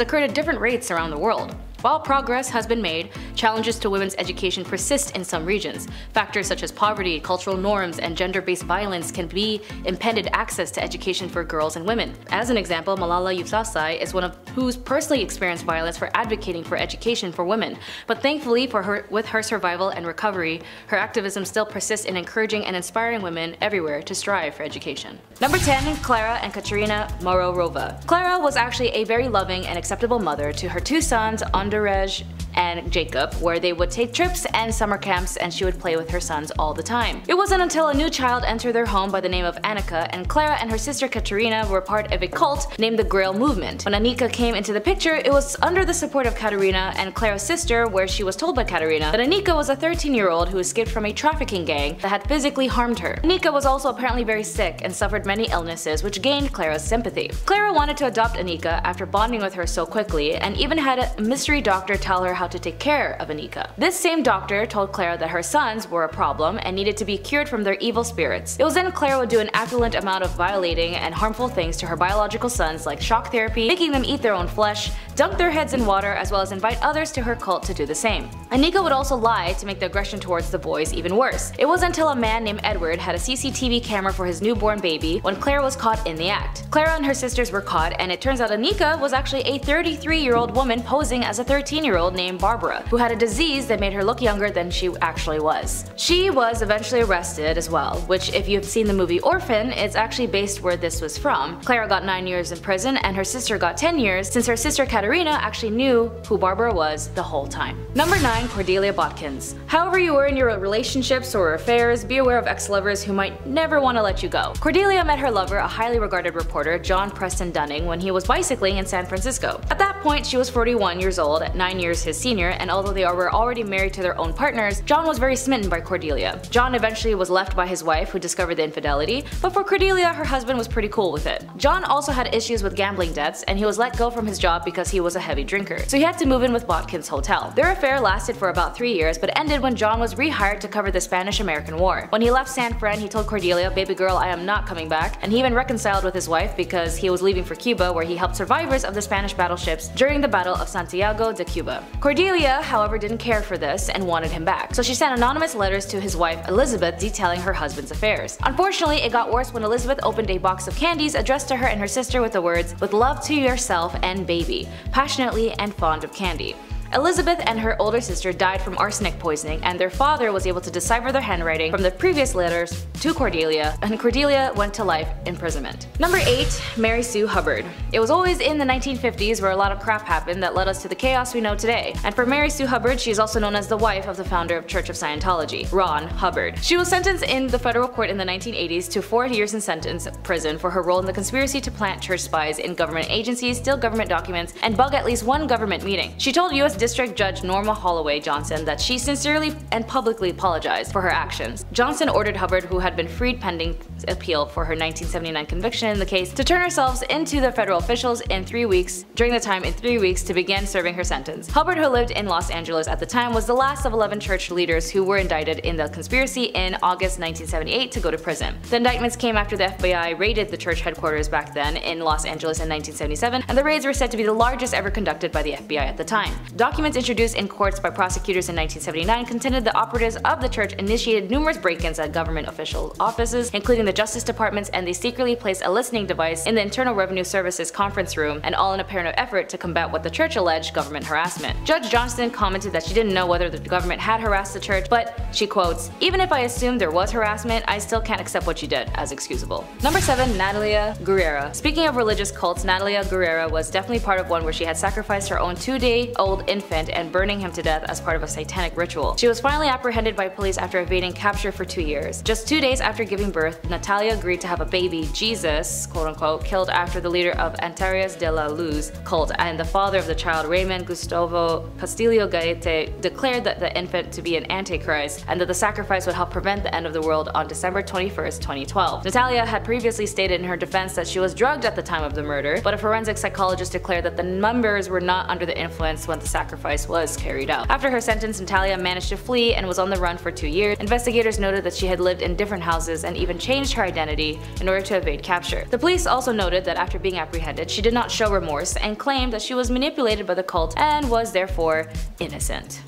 B: occurred at different rates around the world. While progress has been made, challenges to women's education persist in some regions. Factors such as poverty, cultural norms, and gender-based violence can be impeded access to education for girls and women. As an example, Malala Yousafzai is one of who's personally experienced violence for advocating for education for women. But thankfully with her survival and recovery, her activism still persists in encouraging and inspiring women everywhere to strive for education. Number 10. Clara and Katerina Mororova. Clara was actually a very loving and acceptable mother to her 2 sons, Andrzej and Jacob, where they would take trips and summer camps, and she would play with her sons all the time. It wasn't until a new child entered their home by the name of Annika, and Clara and her sister Katerina were part of a cult named the Grail Movement. When Annika came into the picture, it was under the support of Katerina and Clara's sister, where she was told by Katerina that Annika was a 13-year-old who escaped from a trafficking gang that had physically harmed her. Annika was also apparently very sick and suffered many illnesses, which gained Clara's sympathy. Clara wanted to adopt Annika after bonding with her so quickly, and even had a mystery doctor tell her how to take care of Annika. This same doctor told Clara that her sons were a problem and needed to be cured from their evil spirits. It was then Clara would do an affluent amount of violating and harmful things to her biological sons, like shock therapy, making them eat their own flesh, dunk their heads in water, as well as invite others to her cult to do the same. Annika would also lie to make the aggression towards the boys even worse. It was until a man named Edward had a CCTV camera for his newborn baby when Clara was caught in the act. Clara and her sisters were caught, and it turns out Annika was actually a 33-year-old woman posing as a 13-year-old named Barbara, who had a disease that made her look younger than she actually was. She was eventually arrested as well, which if you've seen the movie Orphan, it's actually based where this was from. Clara got 9 years in prison, and her sister got 10 years since her sister Katerina actually knew who Barbara was the whole time. Number 9. Cordelia Botkins. However you were in your relationships or affairs, be aware of ex-lovers who might never want to let you go. Cordelia met her lover, a highly regarded reporter, John Preston Dunning, when he was bicycling in San Francisco. At that point, she was 41 years old, 9 years his senior, and although they were already married to their own partners, John was very smitten by Cordelia. John eventually was left by his wife, who discovered the infidelity, but for Cordelia, her husband was pretty cool with it. John also had issues with gambling debts, and he was let go from his job because he was a heavy drinker, so he had to move in with Botkins Hotel. Their affair lasted for about 3 years, but ended when John was rehired to cover the Spanish-American War. When he left San Fran, he told Cordelia, "Baby girl, I am not coming back," and he even reconciled with his wife because he was leaving for Cuba, where he helped survivors of the Spanish battleships during the Battle of Santiago de Cuba. Cordelia, however, didn't care for this and wanted him back, so she sent anonymous letters to his wife Elizabeth detailing her husband's affairs. Unfortunately, it got worse when Elizabeth opened a box of candies addressed to her and her sister with the words, "With love to yourself and baby, passionately and fond of candy." Elizabeth and her older sister died from arsenic poisoning, and their father was able to decipher their handwriting from the previous letters to Cordelia, and Cordelia went to life imprisonment. Number 8. Mary Sue Hubbard. It was always in the 1950s where a lot of crap happened that led us to the chaos we know today, and for Mary Sue Hubbard, she is also known as the wife of the founder of Church of Scientology, Ron Hubbard. She was sentenced in the federal court in the 1980s to 4 years in prison for her role in the conspiracy to plant church spies in government agencies, steal government documents, and bug at least one government meeting. She told U.S. District Judge Norma Holloway Johnson that she sincerely and publicly apologized for her actions. Johnson ordered Hubbard, who had been freed pending appeal for her 1979 conviction in the case to turn herself into the federal officials in 3 weeks to begin serving her sentence. Hubbard, who lived in Los Angeles at the time, was the last of 11 church leaders who were indicted in the conspiracy in August 1978 to go to prison. The indictments came after the FBI raided the church headquarters back then in Los Angeles in 1977, and the raids were said to be the largest ever conducted by the FBI at the time. Documents introduced in courts by prosecutors in 1979 contended the operatives of the church initiated numerous break-ins at government official offices, including the Justice Departments, and they secretly placed a listening device in the Internal Revenue Service's conference room, and all in a apparent effort to combat what the church alleged government harassment. Judge Johnston commented that she didn't know whether the government had harassed the church, but she quotes, "Even if I assumed there was harassment, I still can't accept what you did as excusable." Number 7. Natalia Guerrera. Speaking of religious cults, Natalia Guerrera was definitely part of one where she had sacrificed her own 2-day-old infant and burning him to death as part of a satanic ritual. She was finally apprehended by police after evading capture for 2 years. Just 2 days after giving birth, Natalia agreed to have a baby, Jesus, quote-unquote, killed after the leader of Antares de la Luz cult and the father of the child, Raymond Gustavo Castillo Gaete, declared that the infant to be an antichrist and that the sacrifice would help prevent the end of the world on December 21st, 2012. Natalia had previously stated in her defense that she was drugged at the time of the murder, but a forensic psychologist declared that the members were not under the influence when the sacrifice was carried out. After her sentence, Natalia managed to flee and was on the run for 2 years. Investigators noted that she had lived in different houses and even changed her identity in order to evade capture. The police also noted that after being apprehended, she did not show remorse and claimed that she was manipulated by the cult and was therefore innocent.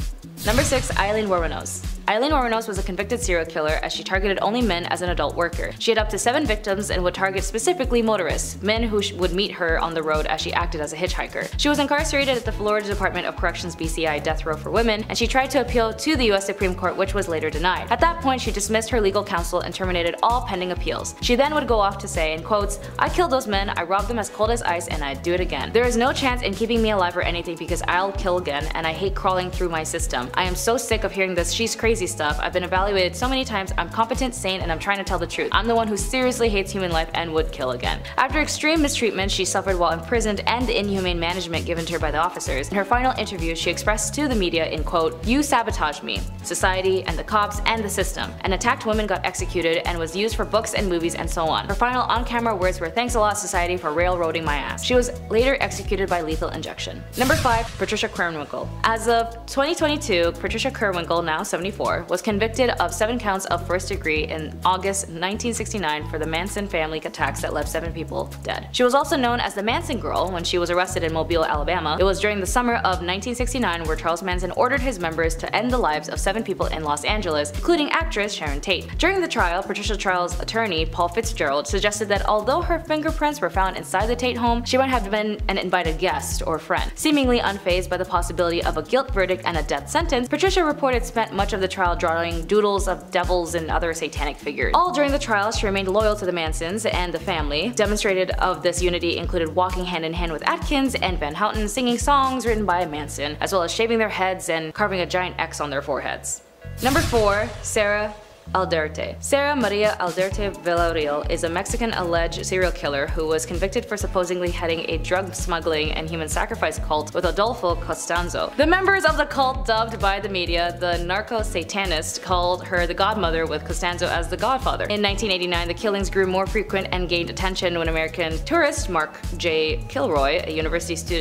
B: Number 6. Aileen Wuornos. Aileen Wuornos was a convicted serial killer as she targeted only men as an adult worker. She had up to 7 victims and would target specifically motorists, men who would meet her on the road as she acted as a hitchhiker. She was incarcerated at the Florida Department of Corrections BCI death row for women, and she tried to appeal to the US Supreme Court, which was later denied. At that point, she dismissed her legal counsel and terminated all pending appeals. She then would go off to say, in quotes, "I killed those men, I robbed them as cold as ice, and I'd do it again. There is no chance in keeping me alive or anything because I'll kill again, and I hate crawling through my system. I am so sick of hearing this she's crazy stuff. I've been evaluated so many times, I'm competent, sane, and I'm trying to tell the truth. I'm the one who seriously hates human life and would kill again." After extreme mistreatment she suffered while imprisoned and the inhumane management given to her by the officers, in her final interview she expressed to the media in quote, "You sabotaged me, society, and the cops, and the system. An attacked woman got executed and was used for books and movies and so on." Her final on-camera words were, "Thanks a lot society for railroading my ass." She was later executed by lethal injection. Number 5. Patricia Krenwinkel. As of 2022, Patricia Krenwinkel, now 74, was convicted of 7 counts of first degree in August 1969 for the Manson family attacks that left 7 people dead. She was also known as the Manson Girl when she was arrested in Mobile, Alabama. It was during the summer of 1969 where Charles Manson ordered his members to end the lives of 7 people in Los Angeles, including actress Sharon Tate. During the trial, Patricia Trial's attorney, Paul Fitzgerald, suggested that although her fingerprints were found inside the Tate home, she might have been an invited guest or friend. Seemingly unfazed by the possibility of a guilt verdict and a death sentence, Patricia reported spent much of the trial drawing doodles of devils and other satanic figures. All during the trial, she remained loyal to the Mansons and the family. Demonstrated of this unity included walking hand in hand with Atkins and Van Houten, singing songs written by Manson, as well as shaving their heads and carving a giant X on their foreheads. Number 4. Sarah Aldrete. Sarah Maria Aldrete Villarreal is a Mexican alleged serial killer who was convicted for supposedly heading a drug smuggling and human sacrifice cult with Adolfo Costanzo. The members of the cult, dubbed by the media the narco-satanist, called her the godmother, with Costanzo as the godfather. In 1989, the killings grew more frequent and gained attention when American tourist Mark J. Kilroy, a University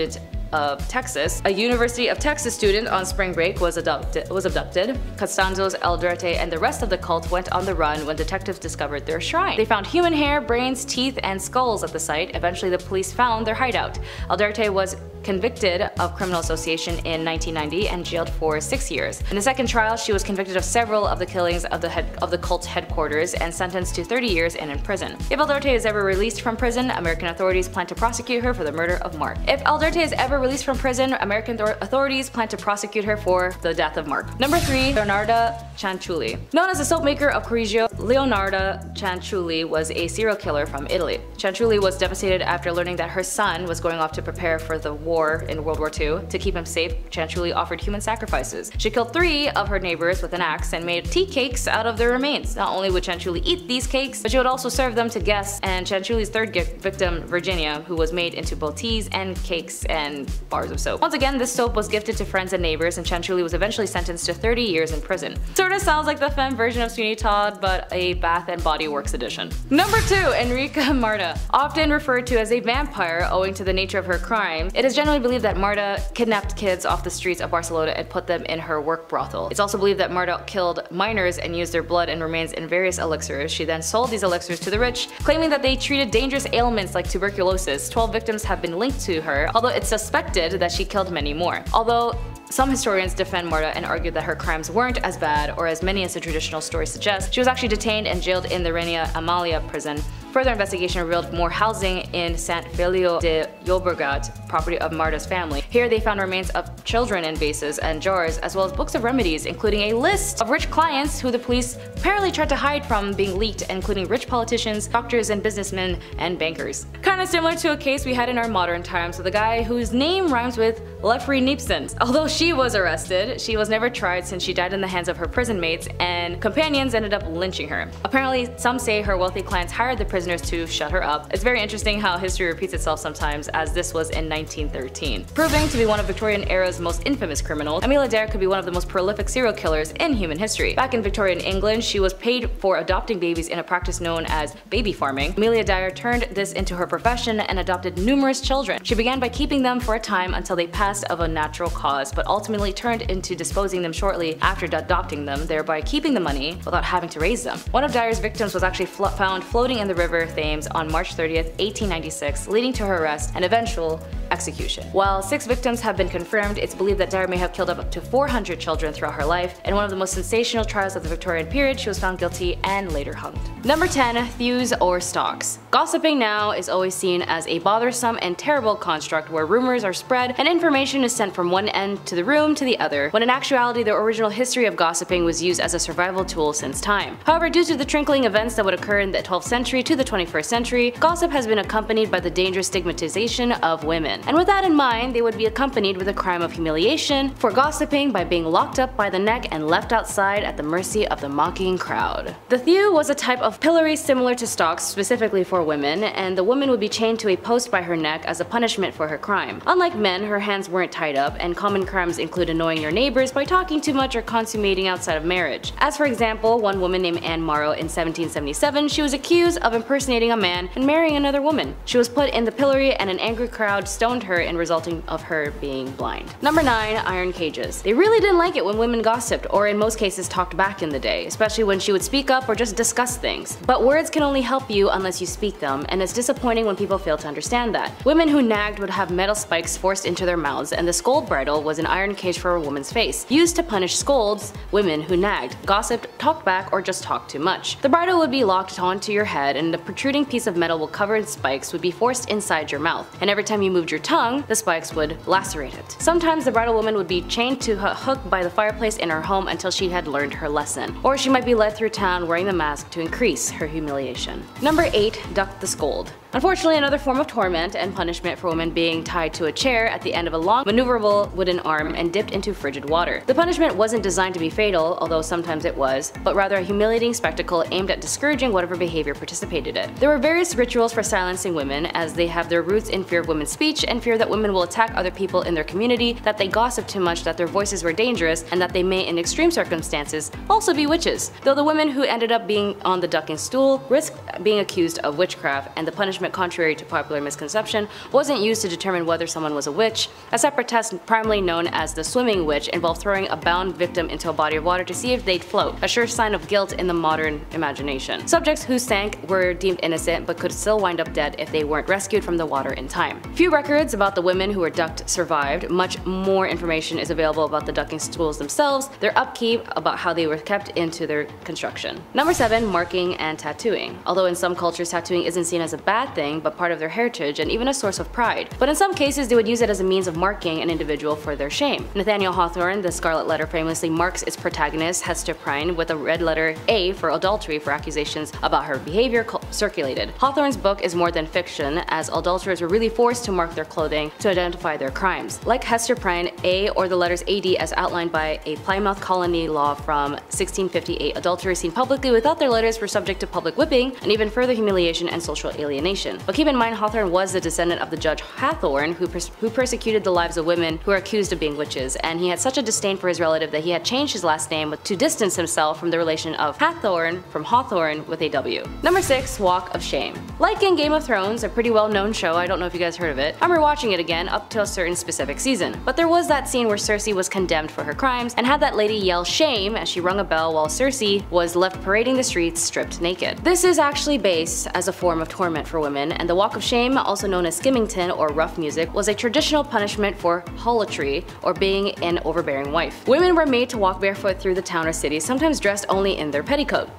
B: of Texas student on spring break, was abducted. Costanzo's Aldrete and the rest of the cult went on the run when detectives discovered their shrine. They found human hair, brains, teeth, and skulls at the site. Eventually, the police found their hideout. Aldrete was convicted of criminal association in 1990 and jailed for 6 years. In the second trial, she was convicted of several of the killings of the cult's headquarters and sentenced to 30 years and in prison. If Aldrete is ever released from prison, American authorities plan to prosecute her for the murder of Mark. If Aldrete is ever released from prison, American authorities plan to prosecute her for the death of Mark. Number 3. Leonarda Cianciulli. Known as the soap maker of Correggio, Leonarda Cianciulli was a serial killer from Italy. Cianciulli was devastated after learning that her son was going off to prepare for the war in World War II. To keep him safe, Cianciulli offered human sacrifices. She killed 3 of her neighbors with an axe and made tea cakes out of their remains. Not only would Cianciulli eat these cakes, but she would also serve them to guests, and Cianciulli's third victim, Virginia, who was made into both teas and cakes and bars of soap. Once again, this soap was gifted to friends and neighbors, and Chanchuli was eventually sentenced to 30 years in prison. Sorta sounds like the femme version of Sweeney Todd, but a Bath and Body Works edition. Number 2. Enrica Marta. Often referred to as a vampire owing to the nature of her crime, it is generally believed that Marta kidnapped kids off the streets of Barcelona and put them in her work brothel. It's also believed that Marta killed minors and used their blood and remains in various elixirs. She then sold these elixirs to the rich, claiming that they treated dangerous ailments like tuberculosis. 12 victims have been linked to her, although it's suspected that she killed many more. Although some historians defend Marta and argue that her crimes weren't as bad or as many as the traditional story suggests. She was actually detained and jailed in the Reina Amalia prison. Further investigation revealed more housing in Sant Feliu de Llobregat, property of Marta's family. Here they found remains of children in vases and jars, as well as books of remedies, including a list of rich clients who the police apparently tried to hide from being leaked, including rich politicians, doctors and businessmen, and bankers. Kinda similar to a case we had in our modern times with a guy whose name rhymes with Lefri Nipson. Although she was arrested, she was never tried since she died in the hands of her prison mates, and companions ended up lynching her. Apparently, some say her wealthy clients hired the prisoners to shut her up. It's very interesting how history repeats itself sometimes, as this was in 1913. Proving to be one of Victorian era's most infamous criminals, Amelia Dare could be one of the most prolific serial killers in human history. Back in Victorian England, she was paid for adopting babies in a practice known as baby farming. Amelia Dare turned this into her profession and adopted numerous children. She began by keeping them for a time until they passed of a natural cause, but ultimately turned into disposing them shortly after adopting them, thereby keeping the money without having to raise them. One of Dare's victims was actually found floating in the river Thames on March 30th, 1896, leading to her arrest and eventual execution. While 6 victims have been confirmed, it's believed that Dare may have killed up to 400 children throughout her life. In one of the most sensational trials of the Victorian period, she was found guilty and later hanged. Number 10. Thews or stalks. Gossiping now is always seen as a bothersome and terrible construct where rumors are spread and information is sent from one end to the room to the other, when in actuality the original history of gossiping was used as a survival tool since time. However, due to the trickling events that would occur in the 12th century to the 21st century, gossip has been accompanied by the dangerous stigmatization of women. And with that in mind, they would be accompanied with a crime of humiliation for gossiping by being locked up by the neck and left outside at the mercy of the mocking crowd. The thew was a type of pillory similar to stocks specifically for women, and the woman would be chained to a post by her neck as a punishment for her crime. Unlike men, her hands weren't tied up, and common crimes include annoying your neighbors by talking too much or consummating outside of marriage. As for example, one woman named Anne Morrow in 1777, she was accused of impersonating a man and marrying another woman. She was put in the pillory and an angry crowd stoned her in resulting of her being blind. Number 9. Iron cages. They really didn't like it when women gossiped, or in most cases talked back in the day, especially when she would speak up or just discuss things. But words can only help you unless you speak them, and it's disappointing when people fail to understand that. Women who nagged would have metal spikes forced into their mouths, and the scold bridle was an iron cage for a woman's face, used to punish scolds, women who nagged, gossiped, talked back, or just talked too much. The bridle would be locked onto your head, and the protruding piece of metal covered in spikes would be forced inside your mouth, and every time you moved your tongue, the spikes would lacerate it. Sometimes the bridal woman would be chained to a hook by the fireplace in her home until she had learned her lesson, or she might be led through town wearing the mask to increase her humiliation. Number 8. Duck the scold. Unfortunately, another form of torment and punishment for women being tied to a chair at the end of a long, maneuverable wooden arm and dipped into frigid water. The punishment wasn't designed to be fatal, although sometimes it was, but rather a humiliating spectacle aimed at discouraging whatever behavior participated in it. There were various rituals for silencing women, as they have their roots in fear of women's speech and fear that women will attack other people in their community, that they gossip too much, that their voices were dangerous, and that they may, in extreme circumstances, also be witches. Though the women who ended up being on the ducking stool risked being accused of witchcraft, and the punishment, contrary to popular misconception, wasn't used to determine whether someone was a witch. A separate test, primarily known as the swimming witch, involved throwing a bound victim into a body of water to see if they'd float, a sure sign of guilt in the modern imagination. Subjects who sank were deemed innocent but could still wind up dead if they weren't rescued from the water in time. Few records about the women who were ducked survived. Much more information is available about the ducking stools themselves, their upkeep, about how they were kept into their construction. Number 7. Marking and tattooing. Although in some cultures tattooing isn't seen as a bad thing, but part of their heritage and even a source of pride. But in some cases they would use it as a means of marking an individual for their shame. Nathaniel Hawthorne, The Scarlet Letter, famously marks its protagonist, Hester Prynne, with a red letter A for adultery for accusations about her behavior circulated. Hawthorne's book is more than fiction, as adulterers were really forced to mark their clothing to identify their crimes. Like Hester Prynne, A or the letters AD as outlined by a Plymouth colony law from 1658, adulterers seen publicly without their letters were subject to public whipping and even further humiliation and social alienation. humiliation. But keep in mind, Hawthorne was the descendant of the judge Hathorne, who persecuted the lives of women who were accused of being witches, and he had such a disdain for his relative that he had changed his last name to distance himself from the relation of Hathorne from Hawthorne with a W. Number 6. Walk of Shame. Like in Game of Thrones, a pretty well known show, I don't know if you guys heard of it, I'm rewatching it again up to a certain specific season. But there was that scene where Cersei was condemned for her crimes and had that lady yell shame as she rung a bell while Cersei was left parading the streets stripped naked. This is actually based as a form of torment for women, and the Walk of Shame, also known as skimmington or rough music, was a traditional punishment for harlotry or being an overbearing wife. Women were made to walk barefoot through the town or city, sometimes dressed only in their petticoat.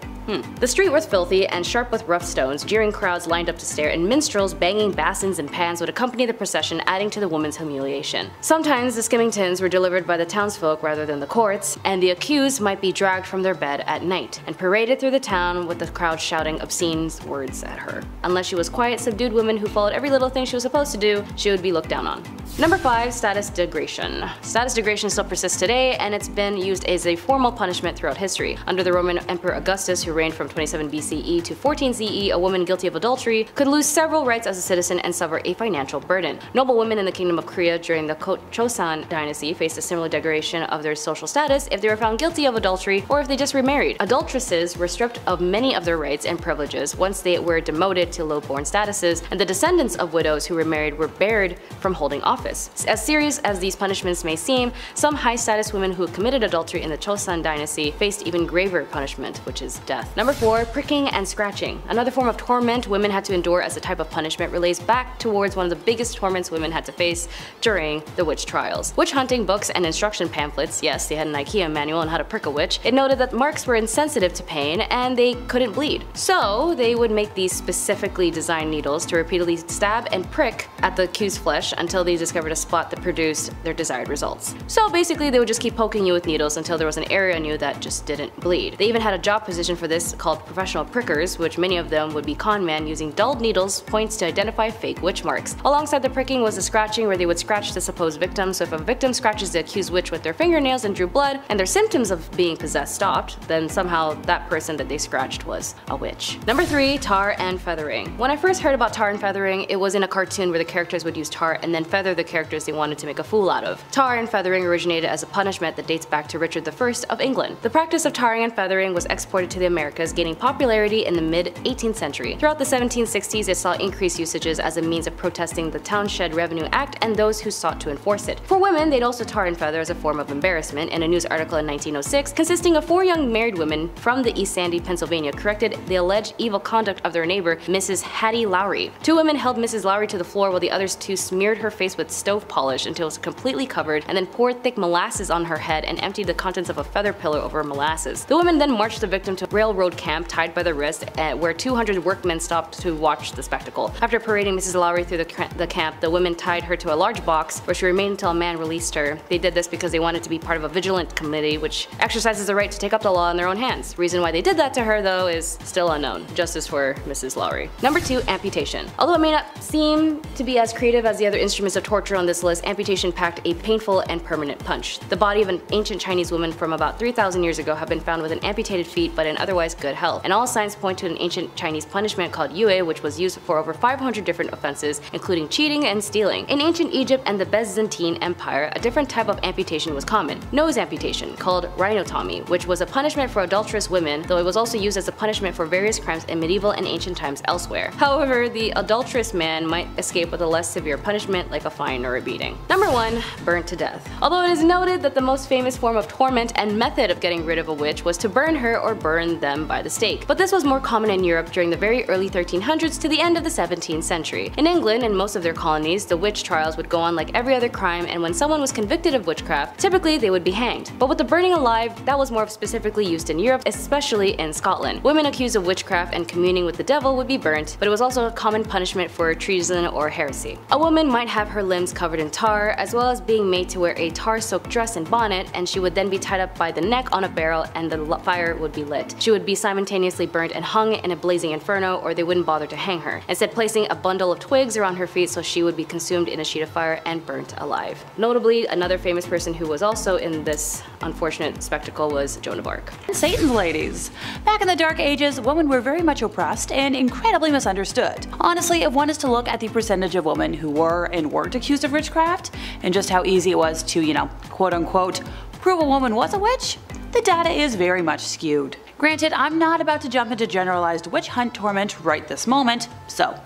B: The street was filthy and sharp with rough stones, jeering crowds lined up to stare, and minstrels banging basins and pans would accompany the procession, adding to the woman's humiliation. Sometimes the skimmingtons were delivered by the townsfolk rather than the courts, and the accused might be dragged from their bed at night and paraded through the town with the crowd shouting obscene words at her. Unless she was quiet, subdued woman who followed every little thing she was supposed to do, she would be looked down on. Number 5. Status degradation. Status degradation still persists today, and it's been used as a formal punishment throughout history. Under the Roman Emperor Augustus, who reigned from 27 BCE to 14 CE, a woman guilty of adultery could lose several rights as a citizen and suffer a financial burden. Noble women in the Kingdom of Korea during the Chosun dynasty faced a similar degradation of their social status if they were found guilty of adultery or if they just remarried. Adulteresses were stripped of many of their rights and privileges once they were demoted to low-born statuses, and the descendants of widows who remarried were barred from holding office. As serious as these punishments may seem, some high-status women who committed adultery in the Chosun dynasty faced even graver punishment, which is death. Number 4. Pricking and scratching. Another form of torment women had to endure as a type of punishment relates back towards one of the biggest torments women had to face during the witch trials. Witch hunting books and instruction pamphlets, yes, they had an IKEA manual on how to prick a witch. It noted that marks were insensitive to pain and they couldn't bleed. So they would make these specifically designed needles to repeatedly stab and prick at the accused flesh until they discovered a spot that produced their desired results. So basically they would just keep poking you with needles until there was an area on you that just didn't bleed. They even had a job position for this called professional prickers, which many of them would be con men using dulled needles points to identify fake witch marks. Alongside the pricking was the scratching, where they would scratch the supposed victim. So if a victim scratches the accused witch with their fingernails and drew blood and their symptoms of being possessed stopped, then somehow that person that they scratched was a witch. Number 3. Tar and feathering. When I first heard about tar and feathering, it was in a cartoon where the characters would use tar and then feather the characters they wanted to make a fool out of. Tar and feathering originated as a punishment that dates back to Richard I of England. The practice of tarring and feathering was exported to the Americas, gaining popularity in the mid-18th century. Throughout the 1760s, it saw increased usages as a means of protesting the Townshend Revenue Act and those who sought to enforce it. For women, they'd also tar and feather as a form of embarrassment. In a news article in 1906, consisting of 4 young married women from the East Sandy, Pennsylvania, corrected the alleged evil conduct of their neighbor, Mrs. Hattie Lowry. 2 women held Mrs. Lowry to the floor while the others 2 smeared her face with stove polish until it was completely covered, and then poured thick molasses on her head and emptied the contents of a feather pillow over molasses. The women then marched the victim to a railroad camp tied by the wrist, where 200 workmen stopped to watch the spectacle. After parading Mrs. Lowry through the camp, the women tied her to a large box where she remained until a man released her. They did this because they wanted to be part of a vigilant committee which exercises the right to take up the law in their own hands. Reason why they did that to her, though, is still unknown. Justice for Mrs. Lowry. Number 2. Amputation. Although it may not seem to be as creative as the other instruments of torture on this list, amputation packed a painful and permanent punch. The body of an ancient Chinese woman from about 3,000 years ago have been found with an amputated feet but in otherwise good health, and all signs point to an ancient Chinese punishment called yue, which was used for over 500 different offenses, including cheating and stealing. In ancient Egypt and the Byzantine Empire, a different type of amputation was common: nose amputation, called rhinotomy, which was a punishment for adulterous women, though it was also used as a punishment for various crimes in medieval and ancient times elsewhere. However, the adulterous man might escape with a less severe punishment like a fine or a beating. Number 1. Burnt to death. Although it is noted that the most famous form of torment and method of getting rid of a witch was to burn her or burn them by the stake, but this was more common in Europe during the very early 1300s to the end of the 17th century. In England and most of their colonies, the witch trials would go on like every other crime, and when someone was convicted of witchcraft, typically they would be hanged. But with the burning alive, that was more specifically used in Europe, especially in Scotland. Women accused of witchcraft and communing with the devil would be burnt, but it was also a common punishment for treason or heresy. A woman might have her limbs covered in tar, as well as being made to wear a tar-soaked dress and bonnet, and she would then be tied up by the neck on a barrel and the fire would be lit. She would be simultaneously burned and hung in a blazing inferno, or they wouldn't bother to hang her, instead placing a bundle of twigs around her feet so she would be consumed in a sheet of fire and burnt alive. Notably, another famous person who was also in this unfortunate spectacle was Joan of Arc.
C: Satan's ladies. Back in the Dark Ages, women were very much oppressed and incredibly misunderstood. Honestly, if one is to look at the percentage of women who were and weren't accused of witchcraft, and just how easy it was to, quote unquote, prove a woman was a witch, the data is very much skewed. Granted, I'm not about to jump into generalized witch hunt torment right this moment, so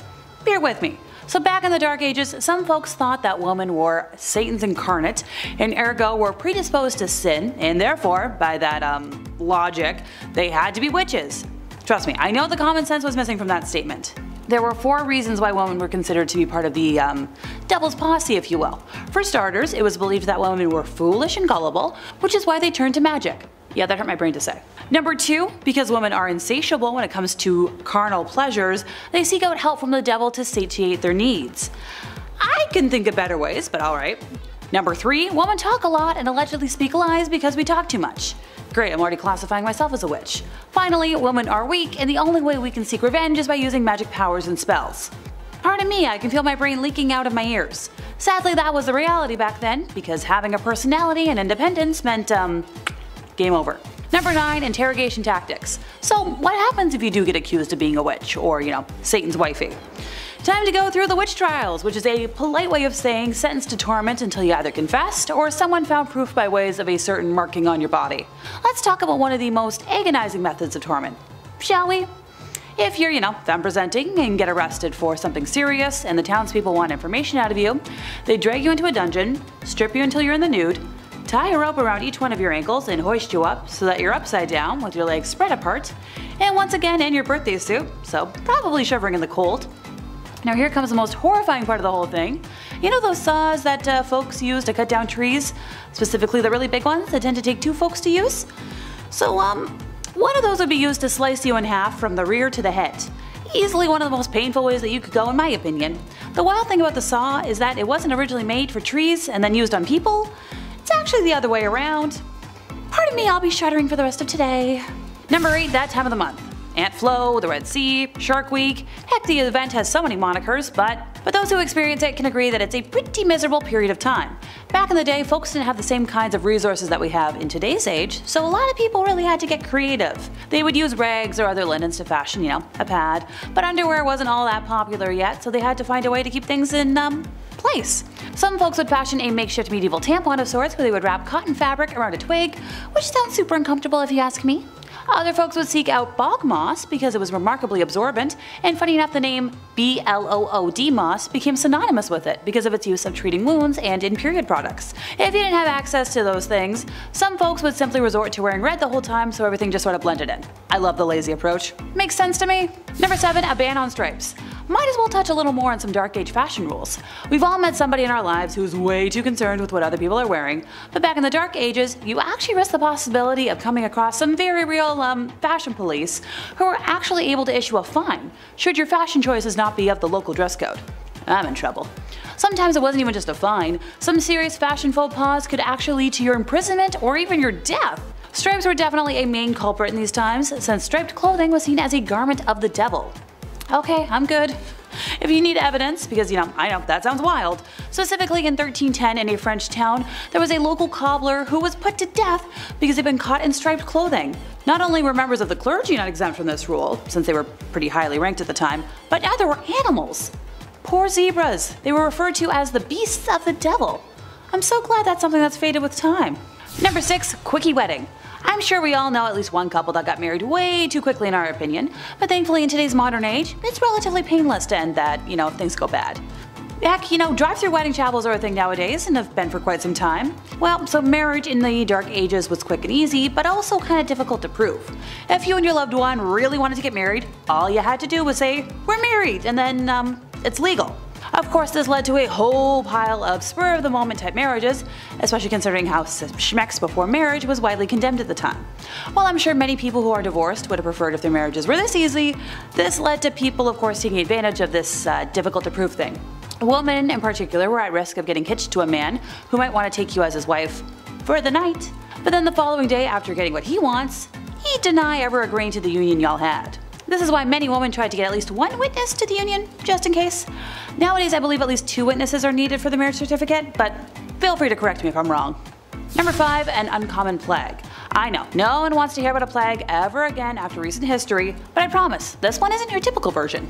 C: bear with me. So back in the Dark Ages, some folks thought that women were Satan's incarnate, and ergo were predisposed to sin, and therefore, by that logic, they had to be witches. Trust me, I know the common sense was missing from that statement. There were 4 reasons why women were considered to be part of the devil's posse, if you will. For starters, it was believed that women were foolish and gullible, which is why they turned to magic. Yeah, that hurt my brain to say. Number 2, because women are insatiable when it comes to carnal pleasures, they seek out help from the devil to satiate their needs. I can think of better ways, but alright. Number 3, women talk a lot and allegedly speak lies because we talk too much. Great, I'm already classifying myself as a witch. Finally, women are weak, and the only way we can seek revenge is by using magic powers and spells. Pardon me, I can feel my brain leaking out of my ears. Sadly, that was the reality back then, because having a personality and independence meant, game over. Number 9, interrogation tactics. So what happens if you do get accused of being a witch, or, Satan's wifey? Time to go through the witch trials, which is a polite way of saying sentenced to torment until you either confessed or someone found proof by ways of a certain marking on your body. Let's talk about one of the most agonizing methods of torment, shall we? If you're, femme presenting and get arrested for something serious and the townspeople want information out of you, they drag you into a dungeon, strip you until you're in the nude, tie a rope around each one of your ankles and hoist you up so that you're upside down with your legs spread apart, and once again in your birthday suit, so probably shivering in the cold. Now here comes the most horrifying part of the whole thing. You know those saws that folks use to cut down trees? Specifically the really big ones that tend to take 2 folks to use? So one of those would be used to slice you in half from the rear to the head. Easily one of the most painful ways that you could go in my opinion. The wild thing about the saw is that it wasn't originally made for trees and then used on people. It's actually the other way around. Pardon me, I'll be shuddering for the rest of today. Number 8, that time of the month. Ant Flow, the Red Sea, Shark Week, heck the event has so many monikers, but those who experience it can agree that it's a pretty miserable period of time. Back in the day, folks didn't have the same kinds of resources that we have in today's age, so a lot of people really had to get creative. They would use rags or other linens to fashion, a pad, but underwear wasn't all that popular yet, so they had to find a way to keep things in, place. Some folks would fashion a makeshift medieval tampon of sorts where they would wrap cotton fabric around a twig, which sounds super uncomfortable if you ask me. Other folks would seek out bog moss because it was remarkably absorbent, and funny enough the name BLOOD moss became synonymous with it because of its use of treating wounds and in period products. If you didn't have access to those things, some folks would simply resort to wearing red the whole time so everything just sort of blended in. I love the lazy approach. Makes sense to me. Number 7, a ban on stripes. Might as well touch a little more on some Dark Age fashion rules. We've all met somebody in our lives who's way too concerned with what other people are wearing, but back in the Dark Ages, you actually risk the possibility of coming across some very real fashion police who are actually able to issue a fine should your fashion choices not be of the local dress code. I'm in trouble. Sometimes it wasn't even just a fine, some serious fashion faux pas could actually lead to your imprisonment or even your death. Stripes were definitely a main culprit in these times, since striped clothing was seen as a garment of the devil. Okay, I'm good. If you need evidence, because I know that sounds wild. Specifically in 1310 in a French town, there was a local cobbler who was put to death because they'd been caught in striped clothing. Not only were members of the clergy not exempt from this rule, since they were pretty highly ranked at the time, but neither were animals. Poor zebras. They were referred to as the beasts of the devil. I'm so glad that's something that's faded with time. Number 6, quickie wedding. I'm sure we all know at least one couple that got married way too quickly in our opinion, but thankfully in today's modern age, it's relatively painless to end that, if things go bad. Heck, drive-through wedding chapels are a thing nowadays and have been for quite some time. Well, so marriage in the Dark Ages was quick and easy, but also kind of difficult to prove. If you and your loved one really wanted to get married, all you had to do was say, "We're married," and then, it's legal. Of course, this led to a whole pile of spur-of-the-moment type marriages, especially considering how schmex before marriage was widely condemned at the time. While I'm sure many people who are divorced would have preferred if their marriages were this easy, this led to people of course taking advantage of this difficult to prove thing. Women in particular were at risk of getting hitched to a man who might want to take you as his wife for the night, but then the following day after getting what he wants, he'd deny ever agreeing to the union y'all had. This is why many women tried to get at least one witness to the union, just in case. Nowadays I believe at least 2 witnesses are needed for the marriage certificate, but feel free to correct me if I'm wrong. Number 5, an uncommon plague. I know, no one wants to hear about a plague ever again after recent history, but I promise, this one isn't your typical version.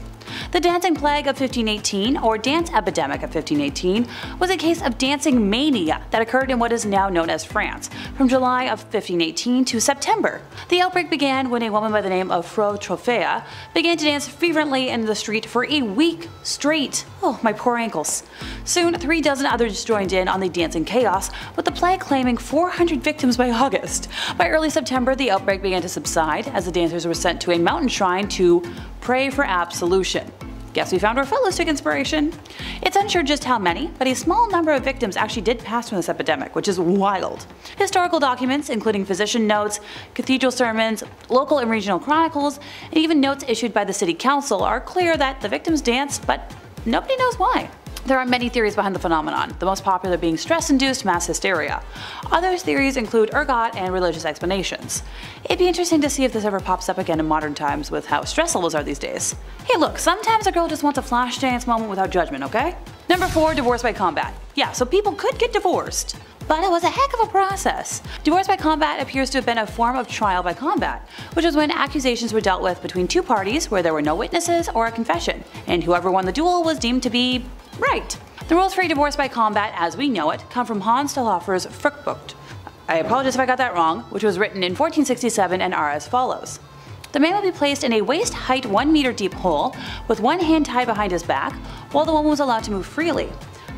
C: The dancing plague of 1518, or dance epidemic of 1518, was a case of dancing mania that occurred in what is now known as France, from July of 1518 to September. The outbreak began when a woman by the name of Fro Trophea began to dance fervently in the street for a week straight. Oh, my poor ankles. Soon, 3 dozen others joined in on the dancing chaos, with the plague claiming 400 victims by August. By early September, the outbreak began to subside as the dancers were sent to a mountain shrine to pray for absolution. Guess we found where fellows took inspiration. It's unsure just how many, but a small number of victims actually did pass from this epidemic, which is wild. Historical documents, including physician notes, cathedral sermons, local and regional chronicles, and even notes issued by the city council are clear that the victims danced, but nobody knows why. There are many theories behind the phenomenon, the most popular being stress-induced mass hysteria. Other theories include ergot and religious explanations. It'd be interesting to see if this ever pops up again in modern times with how stress levels are these days. Hey look, sometimes a girl just wants a flash dance moment without judgment, okay? Number 4, divorce by combat. Yeah, so people could get divorced, but it was a heck of a process. Divorce by combat appears to have been a form of trial by combat, which was when accusations were dealt with between 2 parties where there were no witnesses or a confession, and whoever won the duel was deemed to be right. The rules for divorce by combat as we know it come from Hans Stauffer's Fruchtbucht. I apologize if I got that wrong, which was written in 1467 and are as follows. The man would be placed in a waist-height 1 meter deep hole with one hand tied behind his back, while the woman was allowed to move freely.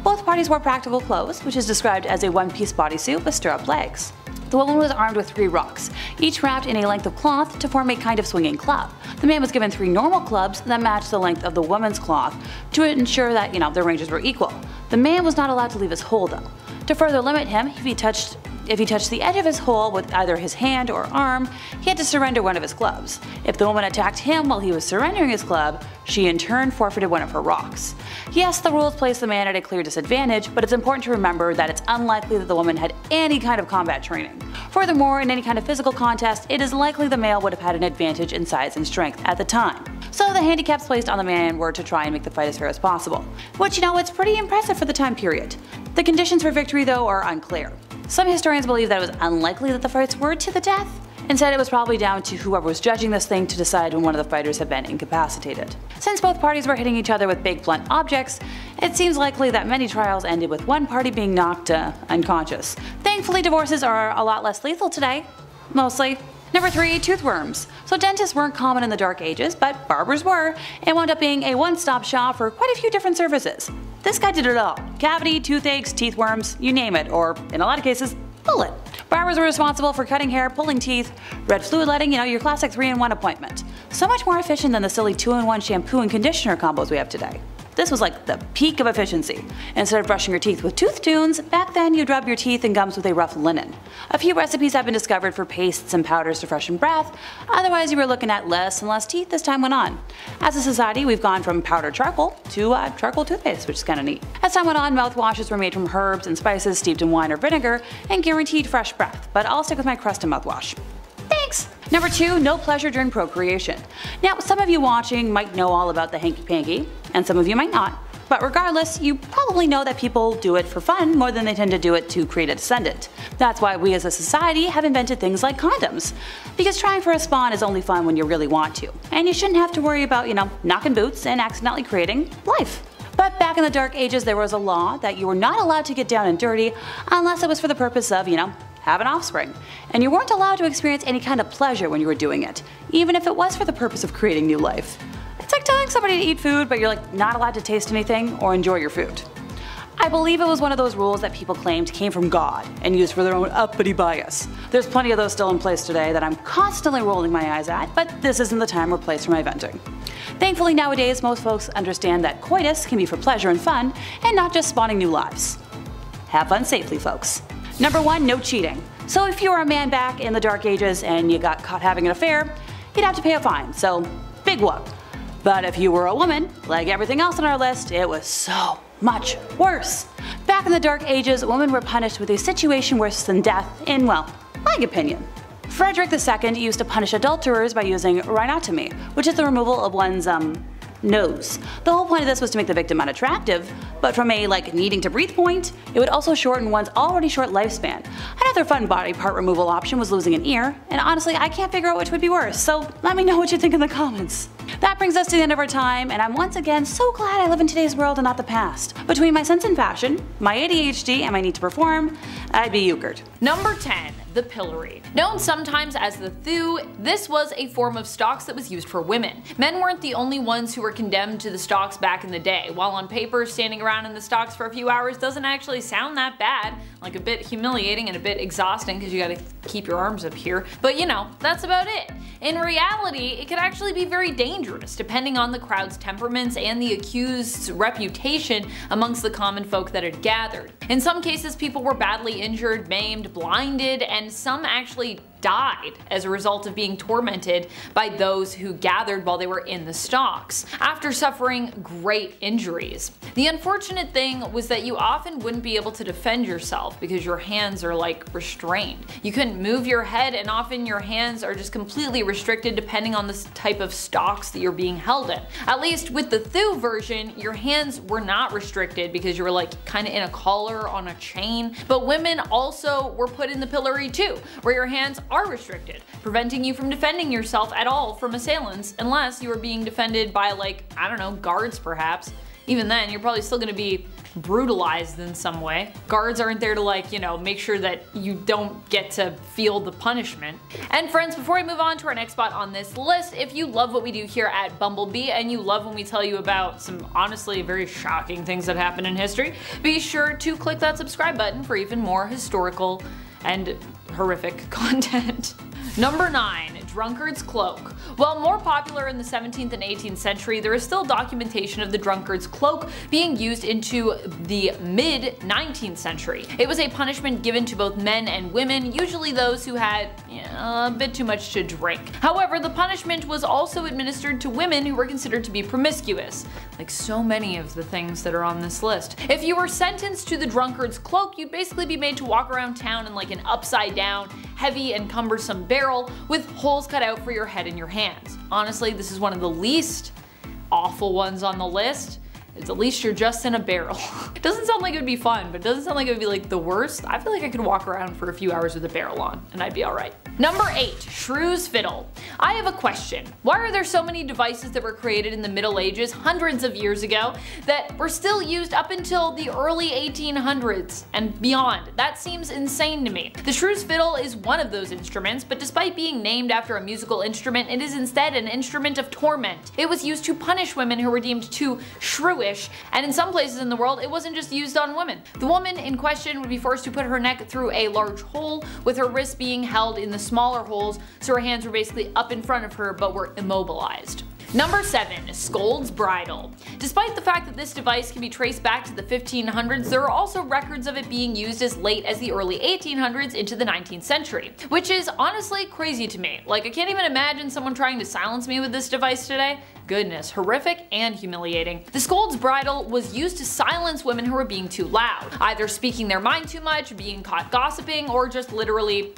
C: Both parties wore practical clothes, which is described as a one-piece bodysuit with stirrup legs. The woman was armed with 3 rocks, each wrapped in a length of cloth to form a kind of swinging club. The man was given 3 normal clubs that matched the length of the woman's cloth to ensure that, their ranges were equal. The man was not allowed to leave his hole though. To further limit him, if he touched the edge of his hole with either his hand or arm, he had to surrender one of his clubs. If the woman attacked him while he was surrendering his club, she in turn forfeited one of her rocks. Yes, the rules place the man at a clear disadvantage, but it's important to remember that it's unlikely that the woman had any kind of combat training. Furthermore, in any kind of physical contest, it is likely the male would have had an advantage in size and strength at the time. So the handicaps placed on the man were to try and make the fight as fair as possible. Which, it's pretty impressive for the time period. The conditions for victory though are unclear. Some historians believe that it was unlikely that the fights were to the death. Instead, it was probably down to whoever was judging this thing to decide when one of the fighters had been incapacitated. Since both parties were hitting each other with big blunt objects, it seems likely that many trials ended with one party being knocked unconscious. Thankfully, divorces are a lot less lethal today. Mostly. Number 3, toothworms. So dentists weren't common in the Dark Ages, but barbers were, and wound up being a one-stop shop for quite a few different services. This guy did it all. Cavity, toothaches, teethworms, you name it, or in a lot of cases, pull it. Barbers were responsible for cutting hair, pulling teeth, red fluid letting, your classic 3-in-1 appointment. So much more efficient than the silly 2-in-1 shampoo and conditioner combos we have today. This was like the peak of efficiency. Instead of brushing your teeth with tooth tunes, back then you'd rub your teeth and gums with a rough linen. A few recipes have been discovered for pastes and powders to freshen breath, otherwise you were looking at less and less teeth as time went on. As a society, we've gone from powdered charcoal to charcoal toothpaste, which is kinda neat. As time went on, mouthwashes were made from herbs and spices steeped in wine or vinegar and guaranteed fresh breath, but I'll stick with my Crest mouthwash. Thanks! Number 2, no pleasure during procreation. Now, some of you watching might know all about the hanky-panky, and some of you might not. But regardless, you probably know that people do it for fun more than they tend to do it to create a descendant. That's why we as a society have invented things like condoms. Because trying for a spawn is only fun when you really want to. And you shouldn't have to worry about, knocking boots and accidentally creating life. But back in the Dark Ages there was a law that you were not allowed to get down and dirty unless it was for the purpose of, have an offspring. And you weren't allowed to experience any kind of pleasure when you were doing it, even if it was for the purpose of creating new life. It's like telling somebody to eat food but you're not allowed to taste anything or enjoy your food. I believe it was one of those rules that people claimed came from God and used for their own uppity bias. There's plenty of those still in place today that I'm constantly rolling my eyes at, but this isn't the time or place for my venting. Thankfully nowadays most folks understand that coitus can be for pleasure and fun and not just spawning new lives. Have fun safely, folks. Number 1, no cheating. So if you were a man back in the Dark Ages and you got caught having an affair, you'd have to pay a fine, so big whoop. But if you were a woman, like everything else on our list, it was so much worse. Back in the Dark Ages, women were punished with a situation worse than death in, well, my opinion. Frederick II used to punish adulterers by using rhinotomy, which is the removal of one's, nose. The whole point of this was to make the victim unattractive, but from a needing to breathe point, it would also shorten one's already short lifespan. Another fun body part removal option was losing an ear, and honestly I can't figure out which would be worse, so let me know what you think in the comments. That brings us to the end of our time, and I'm once again so glad I live in today's world and not the past. Between my sense in fashion, my ADHD, and my need to perform, I'd be euchred.
D: Number 10. The pillory. Known sometimes as the thew, this was a form of stocks that was used for women. Men weren't the only ones who were condemned to the stocks back in the day. While on paper, standing around in the stocks for a few hours doesn't actually sound that bad, like a bit humiliating and a bit exhausting because you gotta keep your arms up here, but you know, that's about it. In reality, it could actually be very dangerous depending on the crowd's temperaments and the accused's reputation amongst the common folk that had gathered. In some cases, people were badly injured, maimed, blinded, and some actually died as a result of being tormented by those who gathered while they were in the stocks, after suffering great injuries. The unfortunate thing was that you often wouldn't be able to defend yourself because your hands are restrained. You couldn't move your head, and often your hands are just completely restricted depending on the type of stocks that you're being held in. At least with the thew version, your hands were not restricted because you were kinda in a collar on a chain, but women also were put in the pillory too, where your hands are restricted, preventing you from defending yourself at all from assailants unless you were being defended by I don't know, guards perhaps. Even then, you're probably still gonna be brutalized in some way. Guards aren't there to make sure that you don't get to feel the punishment. And friends, before we move on to our next spot on this list, if you love what we do here at Bumblebee and you love when we tell you about some honestly very shocking things that happen in history, be sure to click that subscribe button for even more historical and horrific content. Number 9. Drunkard's cloak. While more popular in the 17th and 18th century, there is still documentation of the drunkard's cloak being used into the mid-19th century. It was a punishment given to both men and women, usually those who had a bit too much to drink. However, the punishment was also administered to women who were considered to be promiscuous, like so many of the things that are on this list. If you were sentenced to the drunkard's cloak, you'd basically be made to walk around town in an upside down, heavy and cumbersome barrel with holes cut out for your head and your hands. Honestly, this is one of the least awful ones on the list. At least you're just in a barrel. It doesn't sound like it would be fun, but it doesn't sound like it would be the worst. I feel like I could walk around for a few hours with a barrel on and I'd be alright. Number 8. Shrew's fiddle. I have a question. Why are there so many devices that were created in the Middle Ages hundreds of years ago that were still used up until the early 1800s and beyond? That seems insane to me. The shrew's fiddle is one of those instruments, but despite being named after a musical instrument, it is instead an instrument of torment. It was used to punish women who were deemed too shrewish, and in some places in the world it wasn't just used on women. The woman in question would be forced to put her neck through a large hole, with her wrists being held in the smaller holes, so her hands were basically up in front of her but were immobilized. Number 7. Scold's bridle. Despite the fact that this device can be traced back to the 1500s, there are also records of it being used as late as the early 1800s into the 19th century, which is honestly crazy to me. I can't even imagine someone trying to silence me with this device today. Goodness, horrific and humiliating. The scold's bridle was used to silence women who were being too loud, either speaking their mind too much, being caught gossiping, or just literally,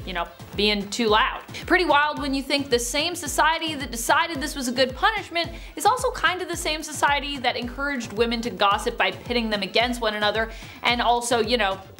D: being too loud. Pretty wild when you think the same society that decided this was a good punishment is also kind of the same society that encouraged women to gossip by pitting them against one another and also,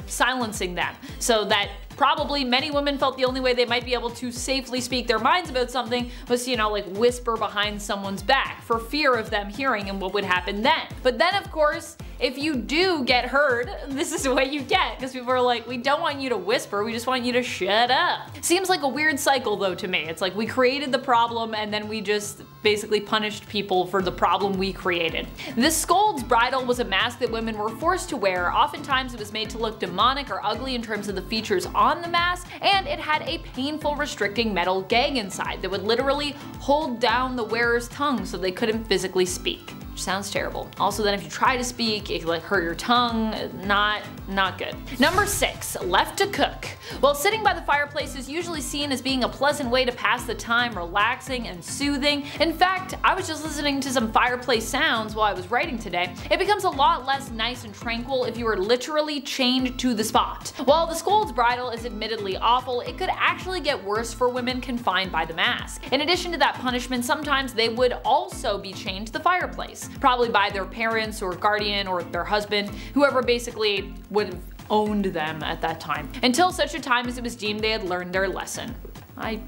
D: silencing them, so that probably many women felt the only way they might be able to safely speak their minds about something was to, whisper behind someone's back for fear of them hearing and what would happen then. But then of course, if you do get heard, this is what you get, because people are like, we don't want you to whisper, we just want you to shut up. Seems like a weird cycle though to me. It's like we created the problem and then we just basically punished people for the problem we created. This scold's bridle was a mask that women were forced to wear. Oftentimes it was made to look demonic or ugly in terms of the features on the mask, and it had a painful restricting metal gag inside that would literally hold down the wearer's tongue so they couldn't physically speak. Which sounds terrible. Also then if you try to speak, it could hurt your tongue. Not not good. Number 6, left to cook. Well, sitting by the fireplace is usually seen as being a pleasant way to pass the time, relaxing and soothing. In fact, I was just listening to some fireplace sounds while I was writing today. It becomes a lot less nice and tranquil if you are literally chained to the spot. While the scold's bridle is admittedly awful, it could actually get worse for women confined by the mask. In addition to that punishment, sometimes they would also be chained to the fireplace, probably by their parents or guardian or their husband, whoever basically would have owned them at that time, until such a time as it was deemed they had learned their lesson. I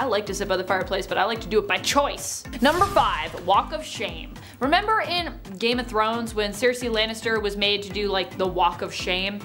D: like to sit by the fireplace, but I like to do it by choice. Number 5, walk of shame. Remember in Game of Thrones when Cersei Lannister was made to do like the walk of shame?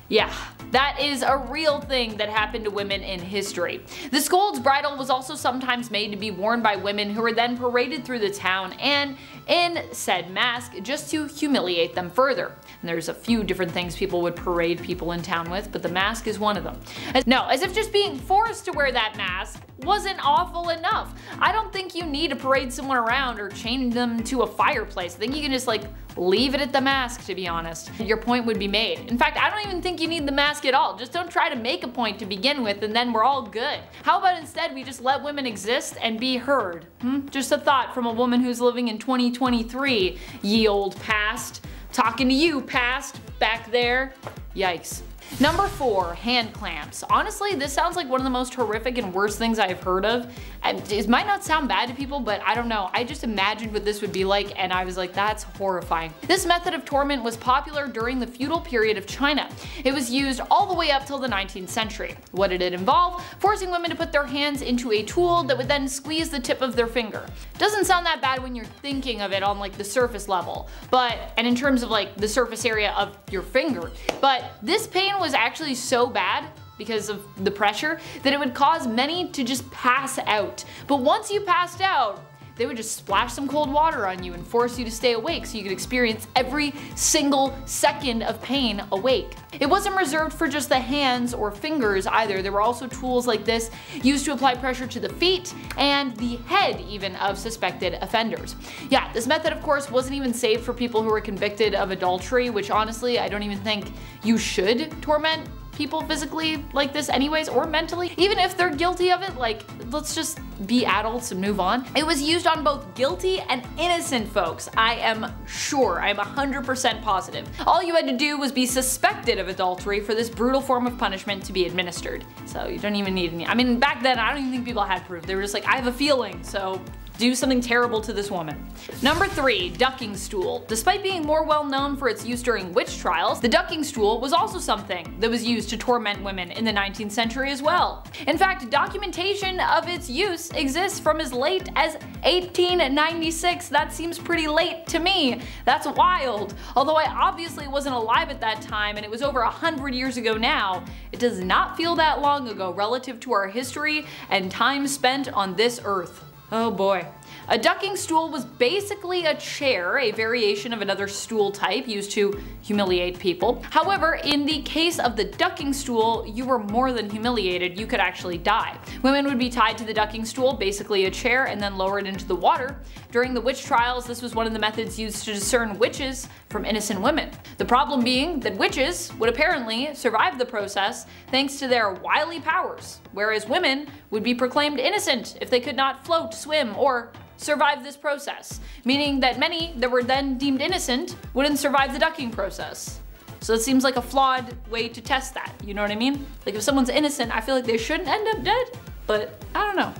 D: Yeah, that is a real thing that happened to women in history. The scold's bridle was also sometimes made to be worn by women who were then paraded through the town and in said mask just to humiliate them further. And there's a few different things people would parade people in town with, but the mask is one of them. As if just being forced to wear that mask wasn't awful enough. I don't think you need to parade someone around or chain them to a fireplace. I think you can just like leave it at the mask, to be honest. Your point would be made. In fact, I don't even think you need the mask at all. Just don't try to make a point to begin with and then we're all good. How about instead we just let women exist and be heard? Just a thought from a woman who's living in 2023, ye old past. Talking to you, past, back there. Yikes. Number 4, hand clamps. Honestly, this sounds like one of the most horrific and worst things I've heard of. And it might not sound bad to people, but I don't know. I just imagined what this would be like and I was like, that's horrifying. This method of torment was popular during the feudal period of China. It was used all the way up till the 19th century. What did it involve? Forcing women to put their hands into a tool that would then squeeze the tip of their finger. Doesn't sound that bad when you're thinking of it on like the surface level, and in terms of like the surface area of your finger. But this pain was actually so bad because of the pressure that it would cause many to just pass out. But once you passed out, they would just splash some cold water on you and force you to stay awake so you could experience every single second of pain awake. It wasn't reserved for just the hands or fingers either. There were also tools like this used to apply pressure to the feet and the head even of suspected offenders. Yeah, this method of course wasn't even saved for people who were convicted of adultery, which honestly I don't even think you should torment people physically like this anyways, or mentally. Even if they're guilty of it, like, let's just be adults and move on. It was used on both guilty and innocent folks. I am sure, I am 100% positive. All you had to do was be suspected of adultery for this brutal form of punishment to be administered. So you don't even need any, I mean, back then I don't even think people had proof. They were just like, I have a feeling, so do something terrible to this woman. Number 3, ducking stool. Despite being more well known for its use during witch trials, the ducking stool was also something that was used to torment women in the 19th century as well. In fact, documentation of its use exists from as late as 1896. That seems pretty late to me. That's wild. Although I obviously wasn't alive at that time and it was over 100 years ago now, it does not feel that long ago relative to our history and time spent on this earth. Oh boy. A ducking stool was basically a chair, a variation of another stool type used to humiliate people. However, in the case of the ducking stool, you were more than humiliated, you could actually die. Women would be tied to the ducking stool, basically a chair, and then lowered into the water. During the witch trials, this was one of the methods used to discern witches from innocent women. The problem being that witches would apparently survive the process thanks to their wily powers, whereas women would be proclaimed innocent if they could not float, swim, or survive this process, meaning that many that were then deemed innocent wouldn't survive the ducking process. So it seems like a flawed way to test that, you know what I mean? Like if someone's innocent, I feel like they shouldn't end up dead, but I don't know.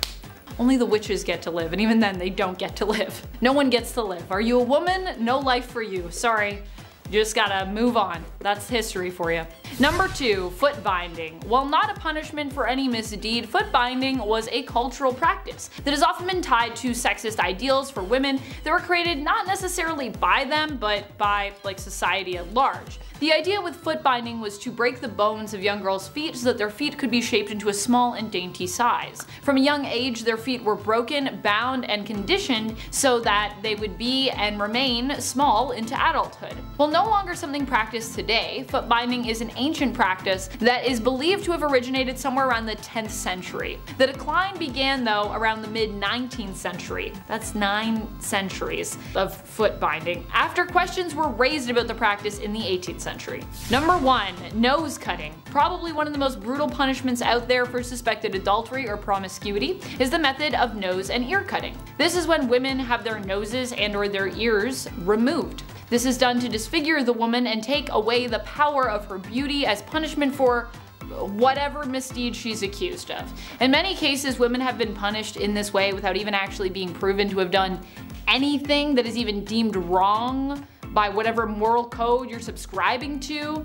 D: Only the witches get to live, and even then they don't get to live. No one gets to live. Are you a woman? No life for you. Sorry. You just gotta move on. That's history for you. Number 2, foot binding. While not a punishment for any misdeed, foot binding was a cultural practice that has often been tied to sexist ideals for women that were created not necessarily by them, but by like society at large. The idea with foot binding was to break the bones of young girls' feet so that their feet could be shaped into a small and dainty size. From a young age, their feet were broken, bound, and conditioned so that they would be and remain small into adulthood. While no longer something practiced today, foot binding is an ancient practice that is believed to have originated somewhere around the 10th century. The decline began though around the mid-19th century. That's 9 centuries of foot binding, after questions were raised about the practice in the 18th century. Number 1. Nose cutting. Probably one of the most brutal punishments out there for suspected adultery or promiscuity is the method of nose and ear cutting. This is when women have their noses and/or their ears removed. This is done to disfigure the woman and take away the power of her beauty as punishment for whatever misdeed she's accused of. In many cases, women have been punished in this way without even actually being proven to have done anything that is even deemed wrong by whatever moral code you're subscribing to,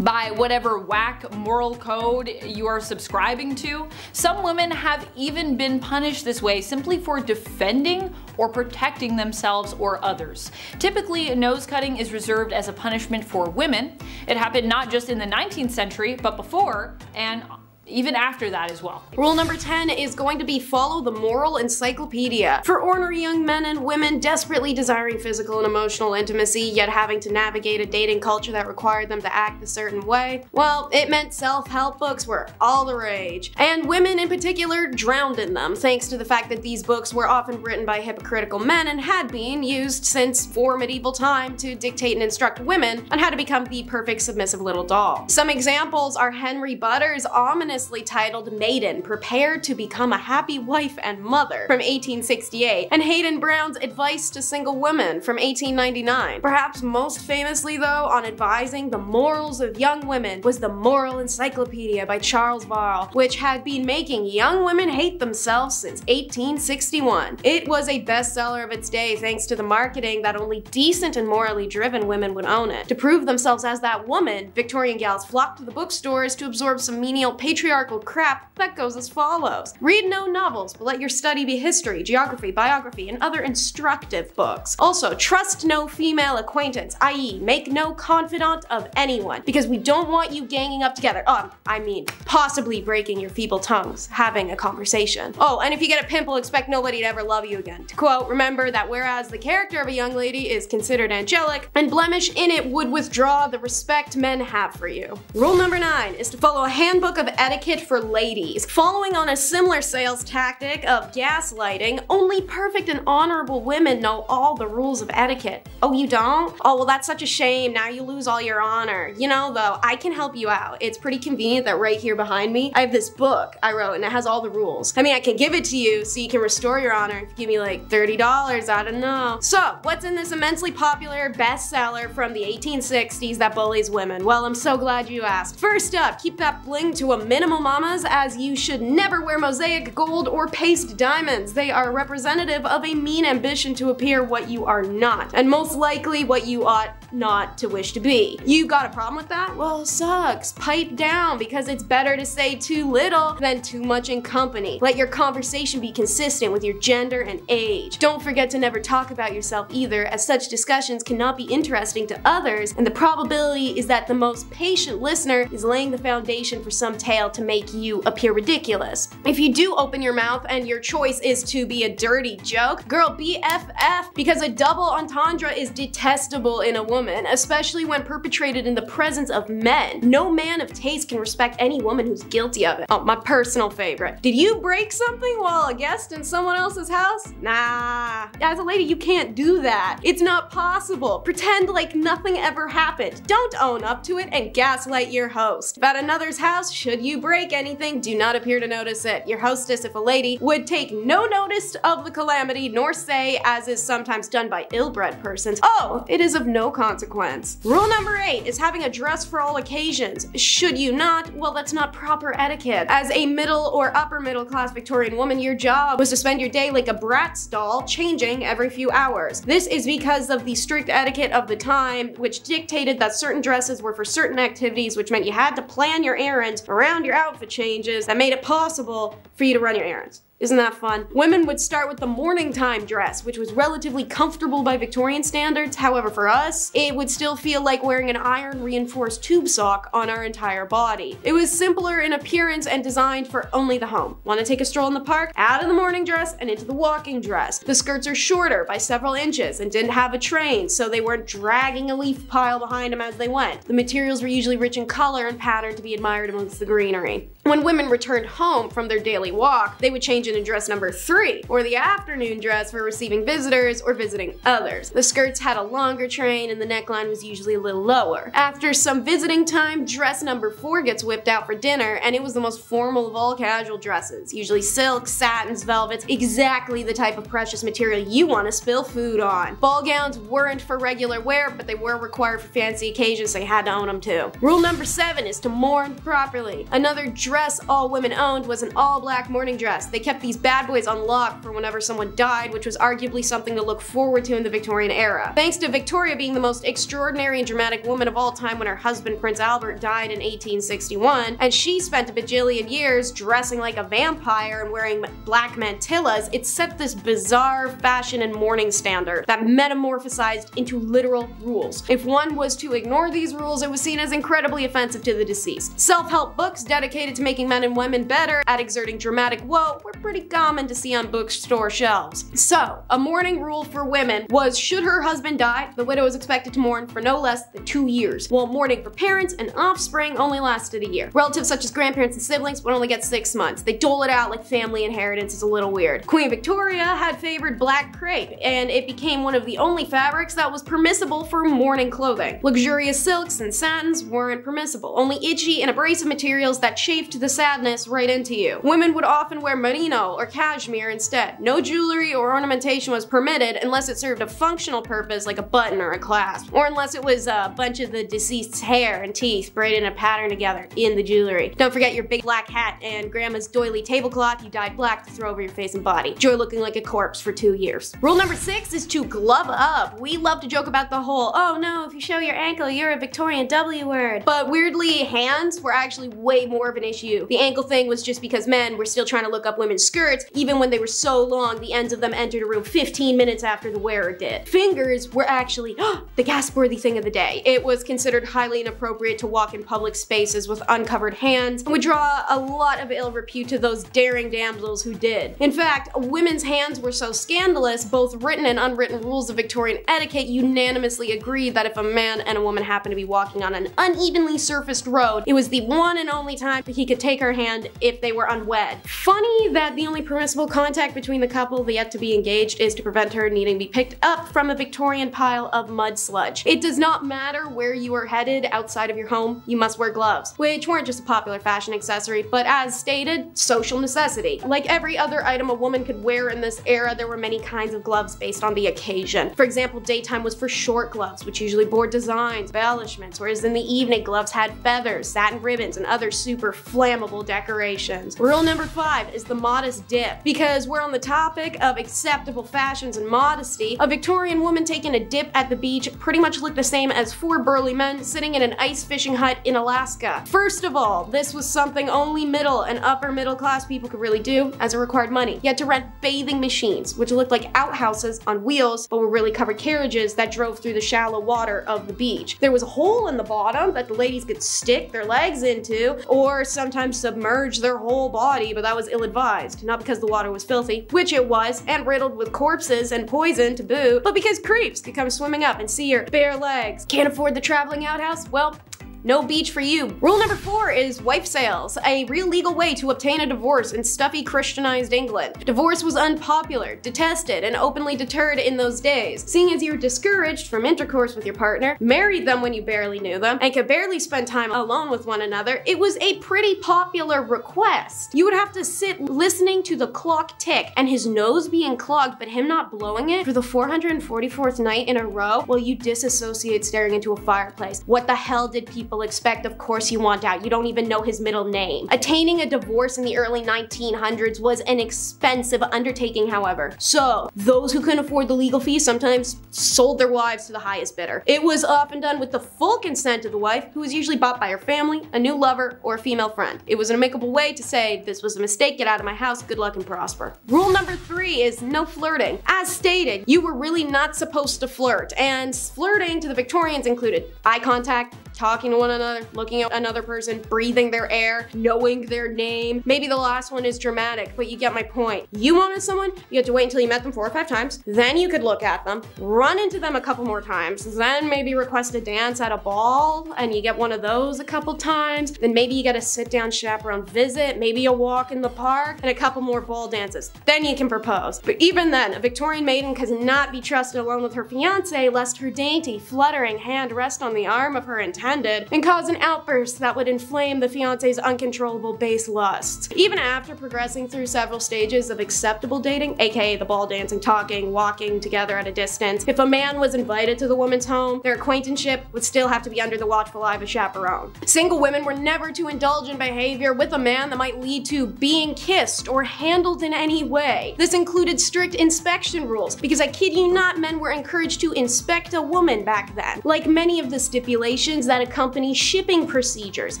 D: by whatever whack moral code you are subscribing to. Some women have even been punished this way simply for defending or protecting themselves or others. Typically, nose cutting is reserved as a punishment for women. It happened not just in the 19th century, but before and even after that as well.
E: Rule number 10 is going to be follow the moral encyclopedia. For ornery young men and women desperately desiring physical and emotional intimacy, yet having to navigate a dating culture that required them to act a certain way, well, it meant self-help books were all the rage. And women in particular drowned in them, thanks to the fact that these books were often written by hypocritical men and had been used since before medieval time to dictate and instruct women on how to become the perfect submissive little doll. Some examples are Henry Butter's ominous titled Maiden, Prepared to Become a Happy Wife and Mother from 1868, and Hayden Brown's Advice to Single Women from 1899. Perhaps most famously though, on advising the morals of young women was the Moral Encyclopedia by Charles Varl, which had been making young women hate themselves since 1861. It was a bestseller of its day thanks to the marketing that only decent and morally driven women would own it. To prove themselves as that woman, Victorian gals flocked to the bookstores to absorb some menial patriarchal crap that goes as follows. Read no novels, but let your study be history, geography, biography, and other instructive books. Also, trust no female acquaintance, i.e. make no confidant of anyone, because we don't want you ganging up together. I mean, possibly breaking your feeble tongues, having a conversation. Oh, and if you get a pimple, expect nobody to ever love you again. To quote, remember that whereas the character of a young lady is considered angelic, and blemish in it would withdraw the respect men have for you. Rule number 9 is to follow a handbook of etiquette for ladies. Following on a similar sales tactic of gaslighting, only perfect and honorable women know all the rules of etiquette. Oh, you don't? Oh, well, that's such a shame. Now you lose all your honor. You know, though, I can help you out. It's pretty convenient that right here behind me, I have this book I wrote and it has all the rules. I mean, I can give it to you so you can restore your honor if you give me like $30, I don't know. So, what's in this immensely popular bestseller from the 1860s that bullies women? Well, I'm so glad you asked. First up, keep that bling to a minimum, mamas, as you should never wear mosaic gold or paste diamonds. They are representative of a mean ambition to appear what you are not, and most likely what you ought not to wish to be. You got a problem with that? Well, sucks. Pipe down, because it's better to say too little than too much in company. Let your conversation be consistent with your gender and age. Don't forget to never talk about yourself either, as such discussions cannot be interesting to others, and the probability is that the most patient listener is laying the foundation for some tale to make you appear ridiculous. If you do open your mouth and your choice is to be a dirty joke, girl, BFF, because a double entendre is detestable in a woman, especially when perpetrated in the presence of men. No man of taste can respect any woman who's guilty of it. Oh, my personal favorite. Did you break something while a guest in someone else's house? Nah. As a lady, you can't do that. It's not possible. Pretend like nothing ever happened. Don't own up to it and gaslight your host. If at another's house, should you break anything, do not appear to notice it. Your hostess, if a lady, would take no notice of the calamity, nor say, as is sometimes done by ill-bred persons, oh, it is of no consequence. Rule number 8 is having a dress for all occasions. Should you not? Well, that's not proper etiquette. As a middle or upper middle class Victorian woman, your job was to spend your day like a Bratz doll, changing every few hours. This is because of the strict etiquette of the time, which dictated that certain dresses were for certain activities, which meant you had to plan your errands around your outfit changes that made it possible for you to run your errands. Isn't that fun? Women would start with the morning time dress, which was relatively comfortable by Victorian standards. However, for us, it would still feel like wearing an iron reinforced tube sock on our entire body. It was simpler in appearance and designed for only the home. Want to take a stroll in the park? Out of the morning dress and into the walking dress. The skirts are shorter by several inches and didn't have a train, so they weren't dragging a leaf pile behind them as they went. The materials were usually rich in color and pattern to be admired amongst the greenery. When women returned home from their daily walk, they would change inclusion in dress number 3, or the afternoon dress for receiving visitors or visiting others. The skirts had a longer train and the neckline was usually a little lower. After some visiting time, dress number 4 gets whipped out for dinner, and it was the most formal of all casual dresses. Usually silks, satins, velvets, exactly the type of precious material you want to spill food on. Ball gowns weren't for regular wear, but they were required for fancy occasions, so you had to own them too. Rule number 7 is to mourn properly. Another dress all women owned was an all-black mourning dress. They kept these bad boys on lock for whenever someone died, which was arguably something to look forward to in the Victorian era. Thanks to Victoria being the most extraordinary and dramatic woman of all time when her husband Prince Albert died in 1861, and she spent a bajillion years dressing like a vampire and wearing black mantillas, it set this bizarre fashion and mourning standard that metamorphosized into literal rules. If one was to ignore these rules, it was seen as incredibly offensive to the deceased. Self-help books dedicated to making men and women better at exerting dramatic woe were pretty common to see on bookstore shelves. So, a mourning rule for women was, should her husband die, the widow was expected to mourn for no less than 2 years, while mourning for parents and offspring only lasted a year. Relatives such as grandparents and siblings would only get 6 months. They dole it out like family inheritance. Is a little weird. Queen Victoria had favored black crepe, and it became one of the only fabrics that was permissible for mourning clothing. Luxurious silks and satins weren't permissible, only itchy and abrasive materials that chafed the sadness right into you. Women would often wear merino or cashmere instead. No jewelry or ornamentation was permitted unless it served a functional purpose like a button or a clasp, or unless it was a bunch of the deceased's hair and teeth braided in a pattern together in the jewelry. Don't forget your big black hat and grandma's doily tablecloth you dyed black to throw over your face and body. Enjoy looking like a corpse for 2 years. Rule number 6 is to glove up. We love to joke about the whole, oh no, if you show your ankle, you're a Victorian W word. But weirdly, hands were actually way more of an issue. The ankle thing was just because men were still trying to look up women's skirts, even when they were so long the ends of them entered a room 15 minutes after the wearer did. Fingers were actually the gasp-worthy thing of the day. It was considered highly inappropriate to walk in public spaces with uncovered hands, and would draw a lot of ill repute to those daring damsels who did. In fact, women's hands were so scandalous, both written and unwritten rules of Victorian etiquette unanimously agreed that if a man and a woman happened to be walking on an unevenly surfaced road, it was the one and only time that he could take her hand if they were unwed. Funny that the only permissible contact between the couple yet to be engaged is to prevent her needing to be picked up from a Victorian pile of mud sludge. It does not matter where you are headed outside of your home, you must wear gloves, which weren't just a popular fashion accessory, but as stated, social necessity. Like every other item a woman could wear in this era, there were many kinds of gloves based on the occasion. For example, daytime was for short gloves, which usually bore designs, embellishments, whereas in the evening, gloves had feathers, satin ribbons, and other super flammable decorations. Rule number 5 is the modest dip. Because we're on the topic of acceptable fashions and modesty, a Victorian woman taking a dip at the beach pretty much looked the same as 4 burly men sitting in an ice fishing hut in Alaska. First of all, this was something only middle and upper middle class people could really do, as it required money. You had to rent bathing machines, which looked like outhouses on wheels, but were really covered carriages that drove through the shallow water of the beach. There was a hole in the bottom that the ladies could stick their legs into, or sometimes submerge their whole body, but that was ill-advised. Not because the water was filthy, which it was, and riddled with corpses and poison to boot, but because creeps could come swimming up and see your bare legs. Can't afford the traveling outhouse? Well, no beach for you. Rule number 4 is wife sales, a real legal way to obtain a divorce in stuffy Christianized England. Divorce was unpopular, detested, and openly deterred in those days. Seeing as you were discouraged from intercourse with your partner, married them when you barely knew them, and could barely spend time alone with one another, it was a pretty popular request. You would have to sit listening to the clock tick and his nose being clogged but him not blowing it for the 444th night in a row while you disassociate staring into a fireplace. What the hell did people expect? Of course you want out. You don't even know his middle name. Attaining a divorce in the early 1900s was an expensive undertaking, however. So those who couldn't afford the legal fees sometimes sold their wives to the highest bidder. It was often done with the full consent of the wife, who was usually bought by her family, a new lover, or a female friend. It was an amicable way to say, this was a mistake, get out of my house, good luck and prosper. Rule number 3 is no flirting. As stated, you were really not supposed to flirt, and flirting to the Victorians included eye contact, talking to one another, looking at another person, breathing their air, knowing their name. Maybe the last one is dramatic, but you get my point. You wanted someone, you had to wait until you met them 4 or 5 times, then you could look at them, run into them a couple more times, then maybe request a dance at a ball, and you get one of those a couple times, then maybe you get a sit-down chaperone visit, maybe a walk in the park, and a couple more ball dances. Then you can propose. But even then, a Victorian maiden could not be trusted alone with her fiancé lest her dainty, fluttering hand rest on the arm of her intended and cause an outburst that would inflame the fiancé's uncontrollable base lusts. Even after progressing through several stages of acceptable dating, aka the ball dancing, talking, walking together at a distance, if a man was invited to the woman's home, their acquaintanceship would still have to be under the watchful eye of a chaperone. Single women were never to indulge in behavior with a man that might lead to being kissed or handled in any way. This included strict inspection rules, because I kid you not, men were encouraged to inspect a woman back then. Like many of the stipulations that accompany shipping procedures.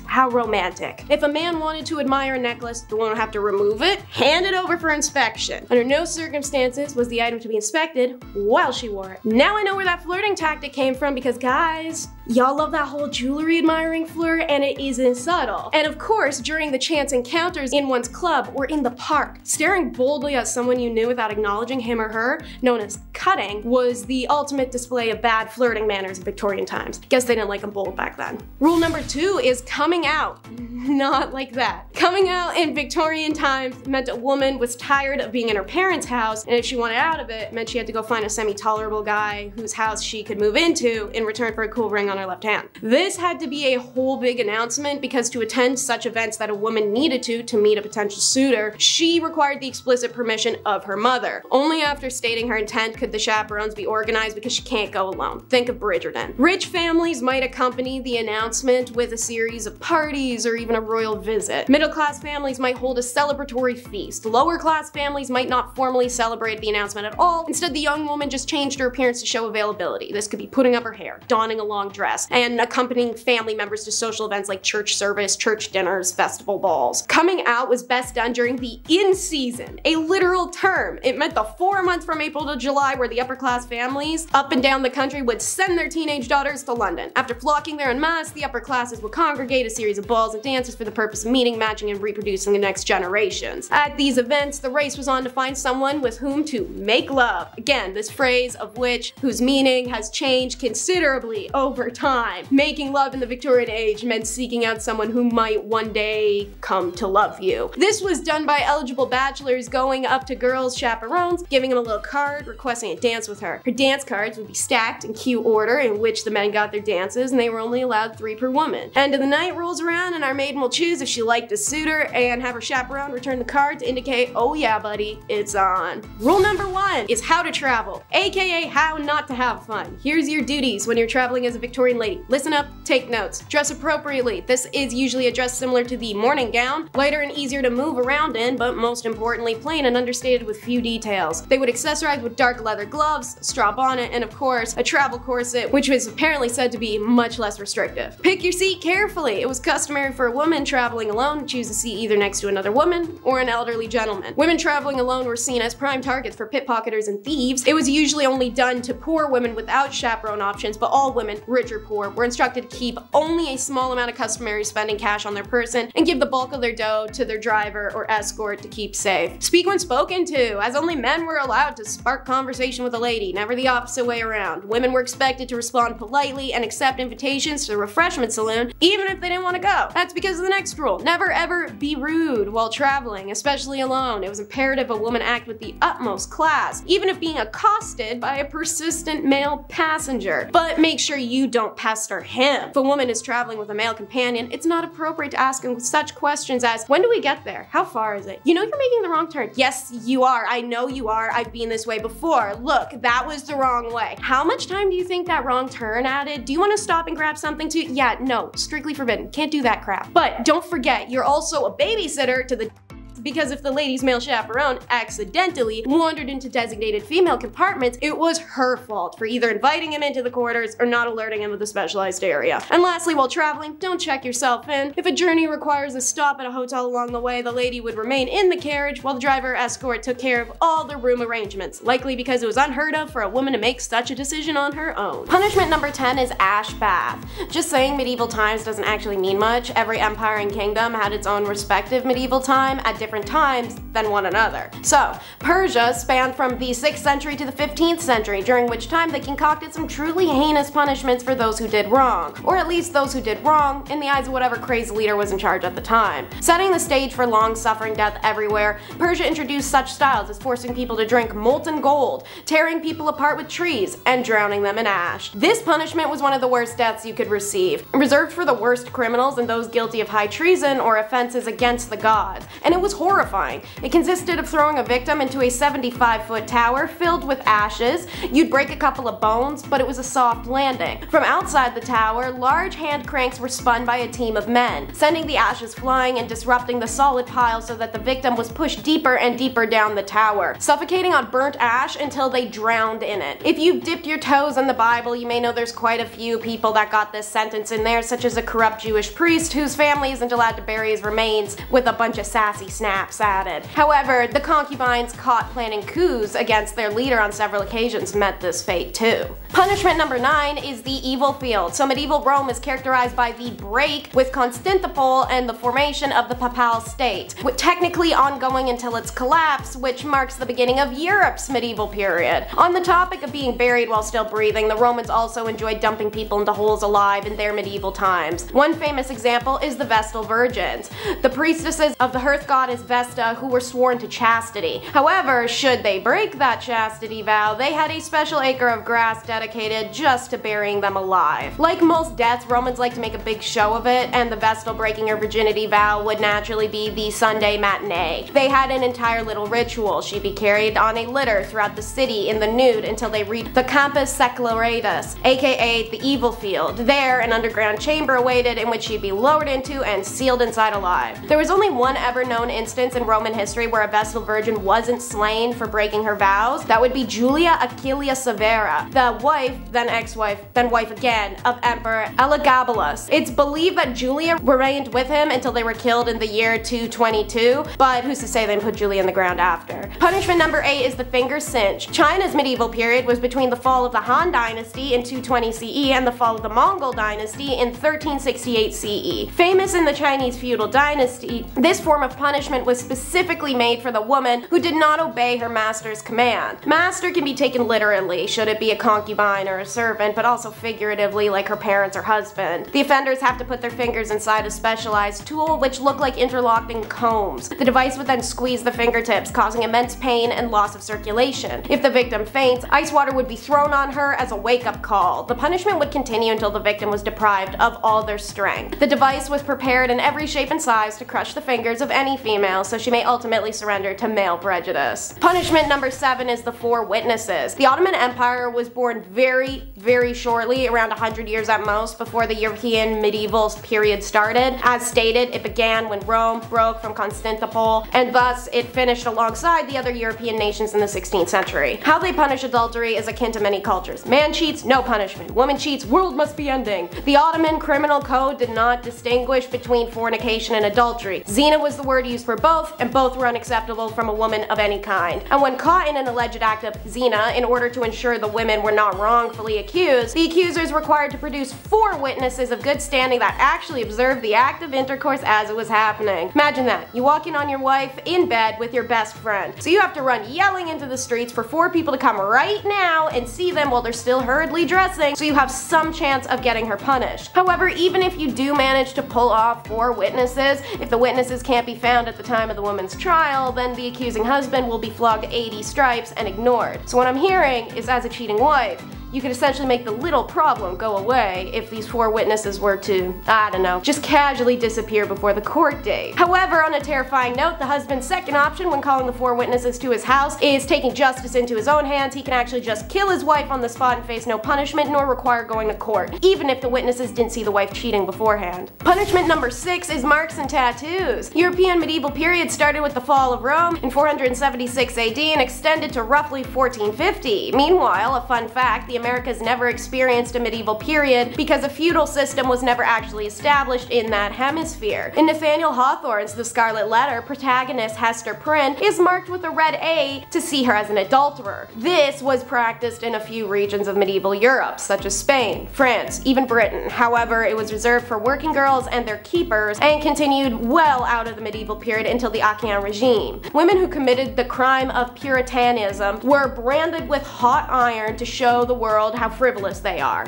E: How romantic. If a man wanted to admire a necklace, the woman would have to remove it, hand it over for inspection. Under no circumstances was the item to be inspected while she wore it. Now I know where that flirting tactic came from, because guys, y'all love that whole jewelry admiring flirt, and it isn't subtle. And of course, during the chance encounters in one's club or in the park, staring boldly at someone you knew without acknowledging him or her, known as cutting, was the ultimate display of bad flirting manners in Victorian times. Guess they didn't like them bold back then. Rule number 2 is coming out. Not like that. Coming out in Victorian times meant a woman was tired of being in her parents' house, and if she wanted out of it, meant she had to go find a semi-tolerable guy whose house she could move into in return for a cool ring on her left hand. This had to be a whole big announcement, because to attend such events that a woman needed to meet a potential suitor, she required the explicit permission of her mother. Only after stating her intent could the chaperones be organized, because she can't go alone. Think of Bridgerton. Rich families might accompany the announcement with a series of parties or even a royal visit. Middle-class families might hold a celebratory feast. Lower-class families might not formally celebrate the announcement at all. Instead, the young woman just changed her appearance to show availability. This could be putting up her hair, donning a long dress, and accompanying family members to social events like church service, church dinners, festival balls. Coming out was best done during the in-season, a literal term. It meant the 4 months from April to July where the upper-class families up and down the country would send their teenage daughters to London. After flocking there en masse, the upper classes would congregate a series of balls and dances for the purpose of meeting, matching, and reproducing the next generations. At these events, the race was on to find someone with whom to make love. Again, this phrase of whose meaning has changed considerably over time. Making love in the Victorian age meant seeking out someone who might one day come to love you. This was done by eligible bachelors going up to girls' chaperones, giving them a little card, requesting a dance with her. Her dance cards would be stacked in cue order in which the men got their dances, and they were only allowed 3 per woman. End of the night rolls around, and our maiden will choose if she liked a suitor and have her chaperone return the card to indicate, oh yeah buddy, it's on. Rule number 1 is how to travel, aka how not to have fun. Here's your duties when you're traveling as a Victorian lady. Listen up, take notes. Dress appropriately. This is usually a dress similar to the morning gown, lighter and easier to move around in, but most importantly plain and understated with few details. They would accessorize with dark leather gloves, a straw bonnet, and of course a travel corset, which was apparently said to be much less restrictive. Pick your seat carefully. It was customary for a woman traveling alone to choose a seat either next to another woman or an elderly gentleman. Women traveling alone were seen as prime targets for pickpocketers and thieves. It was usually only done to poor women without chaperone options, but all women, rich or poor, were instructed to keep only a small amount of customary spending cash on their person and give the bulk of their dough to their driver or escort to keep safe. Speak when spoken to, as only men were allowed to spark conversation with a lady, never the opposite way around. Women were expected to respond politely and accept invitations to the refreshment saloon, even if they didn't want to go. That's because of the next rule. Never ever be rude while traveling, especially alone. It was imperative a woman act with the utmost class, even if being accosted by a persistent male passenger. But make sure you don't pester him. If a woman is traveling with a male companion, it's not appropriate to ask him such questions as, when do we get there? How far is it? You know you're making the wrong turn. Yes, you are. I know you are. I've been this way before. Look, that was the wrong way. How much time do you think that wrong turn added? Do you want to stop and grab something too? Yeah, no, strictly forbidden. Can't do that crap. But don't forget, you're also a babysitter to the because if the lady's male chaperone accidentally wandered into designated female compartments, it was her fault for either inviting him into the quarters or not alerting him of the specialized area. And lastly, while traveling, don't check yourself in. If a journey requires a stop at a hotel along the way, the lady would remain in the carriage while the driver or escort took care of all the room arrangements, likely because it was unheard of for a woman to make such a decision on her own. Punishment number 10 is ash bath. Just saying medieval times doesn't actually mean much. Every empire and kingdom had its own respective medieval time at different times than one another. So, Persia spanned from the 6th century to the 15th century, during which time they concocted some truly heinous punishments for those who did wrong, or at least those who did wrong in the eyes of whatever crazy leader was in charge at the time. Setting the stage for long-suffering death everywhere, Persia introduced such styles as forcing people to drink molten gold, tearing people apart with trees, and drowning them in ash. This punishment was one of the worst deaths you could receive, reserved for the worst criminals and those guilty of high treason or offenses against the gods, and it was horrifying. It consisted of throwing a victim into a 75-foot tower filled with ashes. You'd break a couple of bones, but it was a soft landing. From outside the tower, large hand cranks were spun by a team of men, sending the ashes flying and disrupting the solid pile so that the victim was pushed deeper and deeper down the tower, suffocating on burnt ash until they drowned in it. If you've dipped your toes in the Bible, you may know there's quite a few people that got this sentence in there, such as a corrupt Jewish priest whose family isn't allowed to bury his remains with a bunch of sassy snaps added. However, the concubines caught planning coups against their leader on several occasions met this fate too. Punishment number 9 is the evil field. So medieval Rome is characterized by the break with Constantinople and the formation of the Papal State, with technically ongoing until its collapse, which marks the beginning of Europe's medieval period. On the topic of being buried while still breathing, the Romans also enjoyed dumping people into holes alive in their medieval times. One famous example is the Vestal Virgins, the priestesses of the hearth goddess Vesta who were sworn to chastity. However, should they break that chastity vow, they had a special acre of grass dedicated just to burying them alive. Like most deaths, Romans like to make a big show of it, and the Vestal breaking her virginity vow would naturally be the Sunday matinee. They had an entire little ritual. She'd be carried on a litter throughout the city in the nude until they reached the Campus Secularis, aka the evil field. There, an underground chamber awaited in which she'd be lowered into and sealed inside alive. There was only one ever known instance in Roman history where a Vestal Virgin wasn't slain for breaking her vows. That would be Julia Aquilia Severa, the wife, then ex-wife, then wife again, of Emperor Elagabalus. It's believed that Julia remained with him until they were killed in the year 222, but who's to say they put Julia in the ground after. Punishment number 8 is the finger cinch. China's medieval period was between the fall of the Han Dynasty in 220 CE and the fall of the Mongol Dynasty in 1368 CE. Famous in the Chinese feudal dynasty, this form of punishment was specifically made for the woman who did not obey her master's command. Master can be taken literally, should it be a concubine or a servant, but also figuratively like her parents or husband. The offenders have to put their fingers inside a specialized tool which look like interlocking combs. The device would then squeeze the fingertips, causing immense pain and loss of circulation. If the victim faints, ice water would be thrown on her as a wake-up call. The punishment would continue until the victim was deprived of all their strength. The device was prepared in every shape and size to crush the fingers of any female, so she may ultimately surrender to male prejudice. Punishment number 7 is the four witnesses. The Ottoman Empire was born very shortly, around 100 years at most, before the European medieval period started. As stated, it began when Rome broke from Constantinople, and thus it finished alongside the other European nations in the 16th century. How they punish adultery is akin to many cultures. Man cheats, no punishment. Woman cheats, world must be ending. The Ottoman criminal code did not distinguish between fornication and adultery. Zina was the word used for both, and both were unacceptable from a woman of any kind. And when caught in an alleged act of zina, in order to ensure the women were not wrongfully accused, the accusers required to produce 4 witnesses of good standing that actually observed the act of intercourse as it was happening. Imagine that. You walk in on your wife in bed with your best friend. So you have to run yelling into the streets for 4 people to come right now and see them while they're still hurriedly dressing, so you have some chance of getting her punished. However, even if you do manage to pull off 4 witnesses, if the witnesses can't be found at the time of the woman's trial, then the accusing husband will be flogged 80 stripes and ignored. So what I'm hearing is, as a cheating wife, you could essentially make the little problem go away if these 4 witnesses were to, I don't know, just casually disappear before the court date. However, on a terrifying note, the husband's second option when calling the 4 witnesses to his house is taking justice into his own hands. He can actually just kill his wife on the spot and face no punishment nor require going to court, even if the witnesses didn't see the wife cheating beforehand. Punishment number 6 is marks and tattoos. European medieval period started with the fall of Rome in 476 AD and extended to roughly 1450. Meanwhile, a fun fact, the Americas never experienced a medieval period because a feudal system was never actually established in that hemisphere. In Nathaniel Hawthorne's The Scarlet Letter, protagonist Hester Prynne is marked with a red A to see her as an adulterer. This was practiced in a few regions of medieval Europe, such as Spain, France, even Britain. However, it was reserved for working girls and their keepers and continued well out of the medieval period until the Ancien regime. Women who committed the crime of Puritanism were branded with hot iron to show the world how frivolous they are.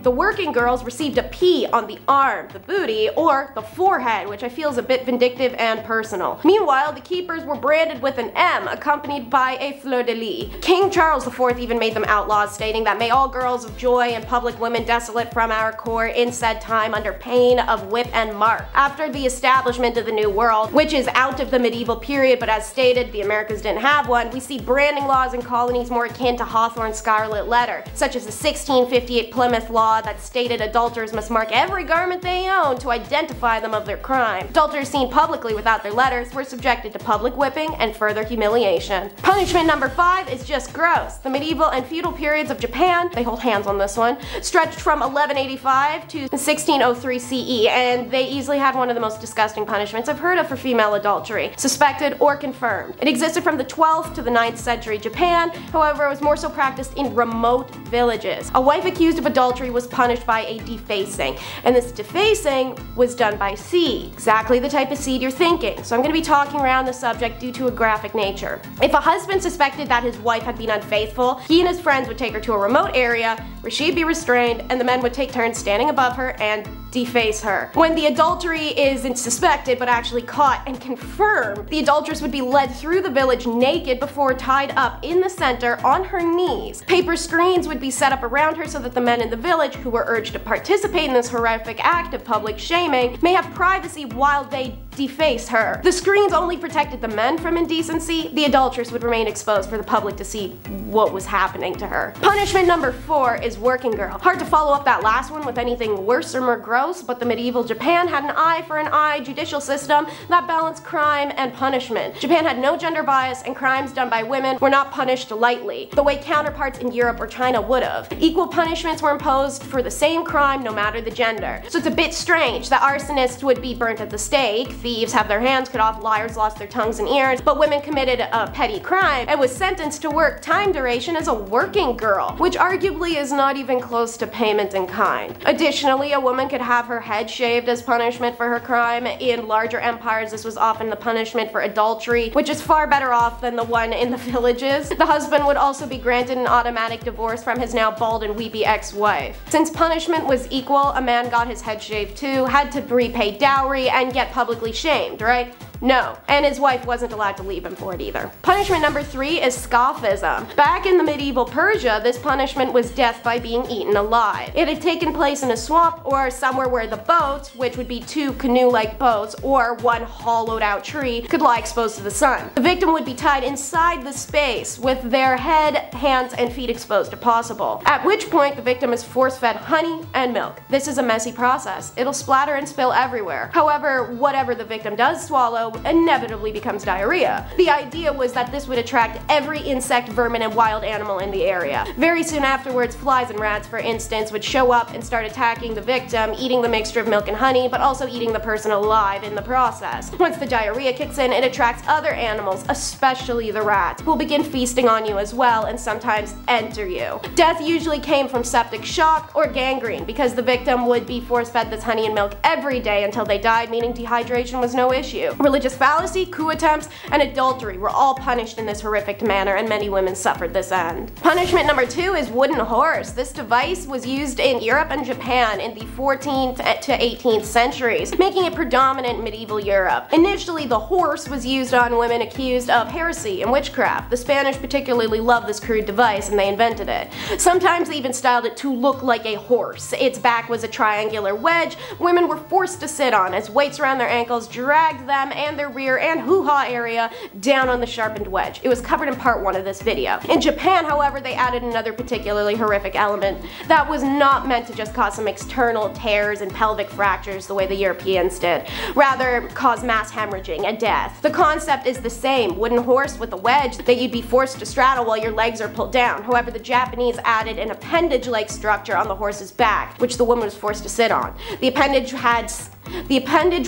E: The working girls received a P on the arm, the booty, or the forehead, which I feel is a bit vindictive and personal. Meanwhile, the keepers were branded with an M accompanied by a fleur-de-lis. King Charles IV even made them outlaws, stating that may all girls of joy and public women desolate from our court in said time under pain of whip and mark. After the establishment of the New World, which is out of the medieval period, but as stated, the Americas didn't have one, we see branding laws in colonies more akin to Hawthorne's Scarlet Letter, such as the 1658 Plymouth Law that stated adulterers must mark every garment they own to identify them of their crime. Adulterers seen publicly without their letters were subjected to public whipping and further humiliation. Punishment number 5 is just gross. The medieval and feudal periods of Japan, they hold hands on this one, stretched from 1185 to 1603 CE, and they easily had one of the most disgusting punishments I've heard of for female adultery, suspected or confirmed. It existed from the 12th to the 9th century Japan, however it was more so practiced in remote villages. A wife accused of adultery was punished by a defacing, and this defacing was done by seed. Exactly the type of seed you're thinking, so I'm going to be talking around the subject due to a graphic nature. If a husband suspected that his wife had been unfaithful, he and his friends would take her to a remote area where she'd be restrained, and the men would take turns standing above her and deface her. When the adultery isn't suspected but actually caught and confirmed, the adulteress would be led through the village naked before tied up in the center on her knees. Paper screens would be set up around her so that the men in the village who were urged to participate in this horrific act of public shaming may have privacy while they deface her. The screens only protected the men from indecency. The adulteress would remain exposed for the public to see what was happening to her. Punishment number 4 is working girl. Hard to follow up that last one with anything worse or more gross, but the medieval Japan had an eye for an eye judicial system that balanced crime and punishment. Japan had no gender bias, and crimes done by women were not punished lightly, the way counterparts in Europe or China would have. Equal punishments were imposed for the same crime no matter the gender. So it's a bit strange that arsonists would be burnt at the stake, thieves have their hands cut off, liars lost their tongues and ears, but women committed a petty crime and was sentenced to work time duration as a working girl, which arguably is not even close to payment in kind. Additionally, a woman could have her head shaved as punishment for her crime. In larger empires, this was often the punishment for adultery, which is far better off than the one in the villages. The husband would also be granted an automatic divorce from his now bald and weepy ex-wife. Since punishment was equal, a man got his head shaved too, had to repay dowry, and get publicly shamed, right? No, and his wife wasn't allowed to leave him for it either. Punishment number 3 is scaphism. Back in the medieval Persia, this punishment was death by being eaten alive. It had taken place in a swamp or somewhere where the boats, which would be 2 canoe-like boats or 1 hollowed out tree, could lie exposed to the sun. The victim would be tied inside the space with their head, hands, and feet exposed if possible, at which point the victim is force-fed honey and milk. This is a messy process. It'll splatter and spill everywhere. However, whatever the victim does swallow inevitably becomes diarrhea. The idea was that this would attract every insect, vermin, and wild animal in the area. Very soon afterwards, flies and rats, for instance, would show up and start attacking the victim, eating the mixture of milk and honey, but also eating the person alive in the process. Once the diarrhea kicks in, it attracts other animals, especially the rats, who will begin feasting on you as well and sometimes enter you. Death usually came from septic shock or gangrene because the victim would be force-fed this honey and milk every day until they died, meaning dehydration was no issue. Religious religious fallacy, coup attempts, and adultery were all punished in this horrific manner, and many women suffered this end. Punishment number 2 is wooden horse. This device was used in Europe and Japan in the 14th to 18th centuries, making it predominant in medieval Europe. Initially, the horse was used on women accused of heresy and witchcraft. The Spanish particularly loved this crude device and they invented it. Sometimes they even styled it to look like a horse. Its back was a triangular wedge women were forced to sit on as weights around their ankles dragged them and their rear and hoo-ha area down on the sharpened wedge. It was covered in part 1 of this video. In Japan, however, they added another particularly horrific element that was not meant to just cause some external tears and pelvic fractures the way the Europeans did, rather cause mass hemorrhaging and death. The concept is the same, wooden horse with a wedge that you'd be forced to straddle while your legs are pulled down. However, the Japanese added an appendage-like structure on the horse's back, which the woman was forced to sit on. The appendage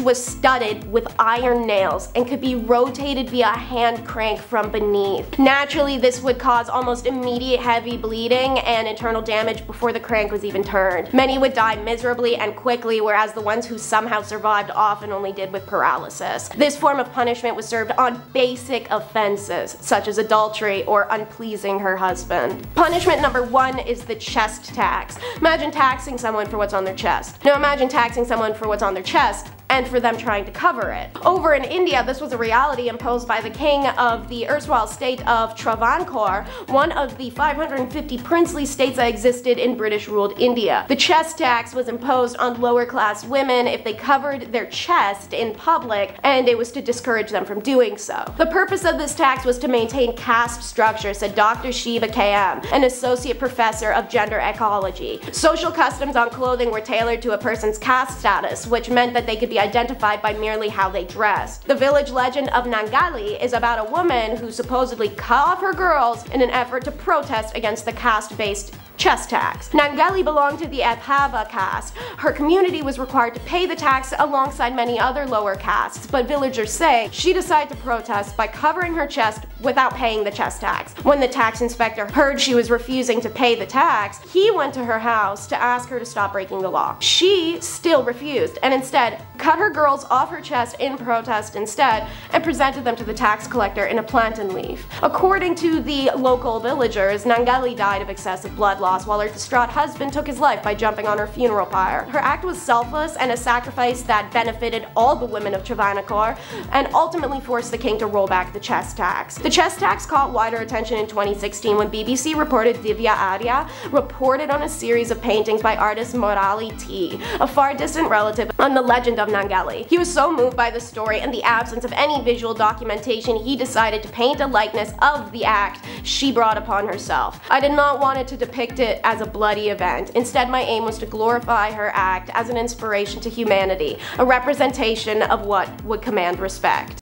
E: was studded with iron nails and could be rotated via a hand crank from beneath. Naturally, this would cause almost immediate heavy bleeding and internal damage before the crank was even turned. Many would die miserably and quickly, whereas the ones who somehow survived often only did with paralysis. This form of punishment was served on basic offenses, such as adultery or unpleasing her husband. Punishment number 1 is the chest tax. Imagine taxing someone for what's on their chest. Now imagine taxing someone for what's on their chest and for them trying to cover it. Over in India, this was a reality imposed by the king of the erstwhile state of Travancore, one of the 550 princely states that existed in British-ruled India. The chest tax was imposed on lower-class women if they covered their chest in public, and it was to discourage them from doing so. The purpose of this tax was to maintain caste structure, said Dr. Shiva K.M., an associate professor of gender ecology. Social customs on clothing were tailored to a person's caste status, which meant that they could be identified by merely how they dressed. The village legend of Nangali is about a woman who supposedly cut off her girls in an effort to protest against the caste-based chest tax. Nangali belonged to the Abhava caste. Her community was required to pay the tax alongside many other lower castes, but villagers say she decided to protest by covering her chest without paying the chest tax. When the tax inspector heard she was refusing to pay the tax, he went to her house to ask her to stop breaking the law. She still refused and instead cut her girls off her chest in protest instead and presented them to the tax collector in a plantain leaf. According to the local villagers, Nangali died of excessive blood loss while her distraught husband took his life by jumping on her funeral pyre. Her act was selfless and a sacrifice that benefited all the women of Travancore and ultimately forced the king to roll back the chest tax. The chest tax caught wider attention in 2016 when BBC reported Divya Arya reported on a series of paintings by artist Murali T, a far distant relative on the legend of Nangali. He was so moved by the story and the absence of any visual documentation, he decided to paint a likeness of the act she brought upon herself. I did not want it to depict it as a bloody event. Instead, my aim was to glorify her act as an inspiration to humanity, a representation of what would command respect.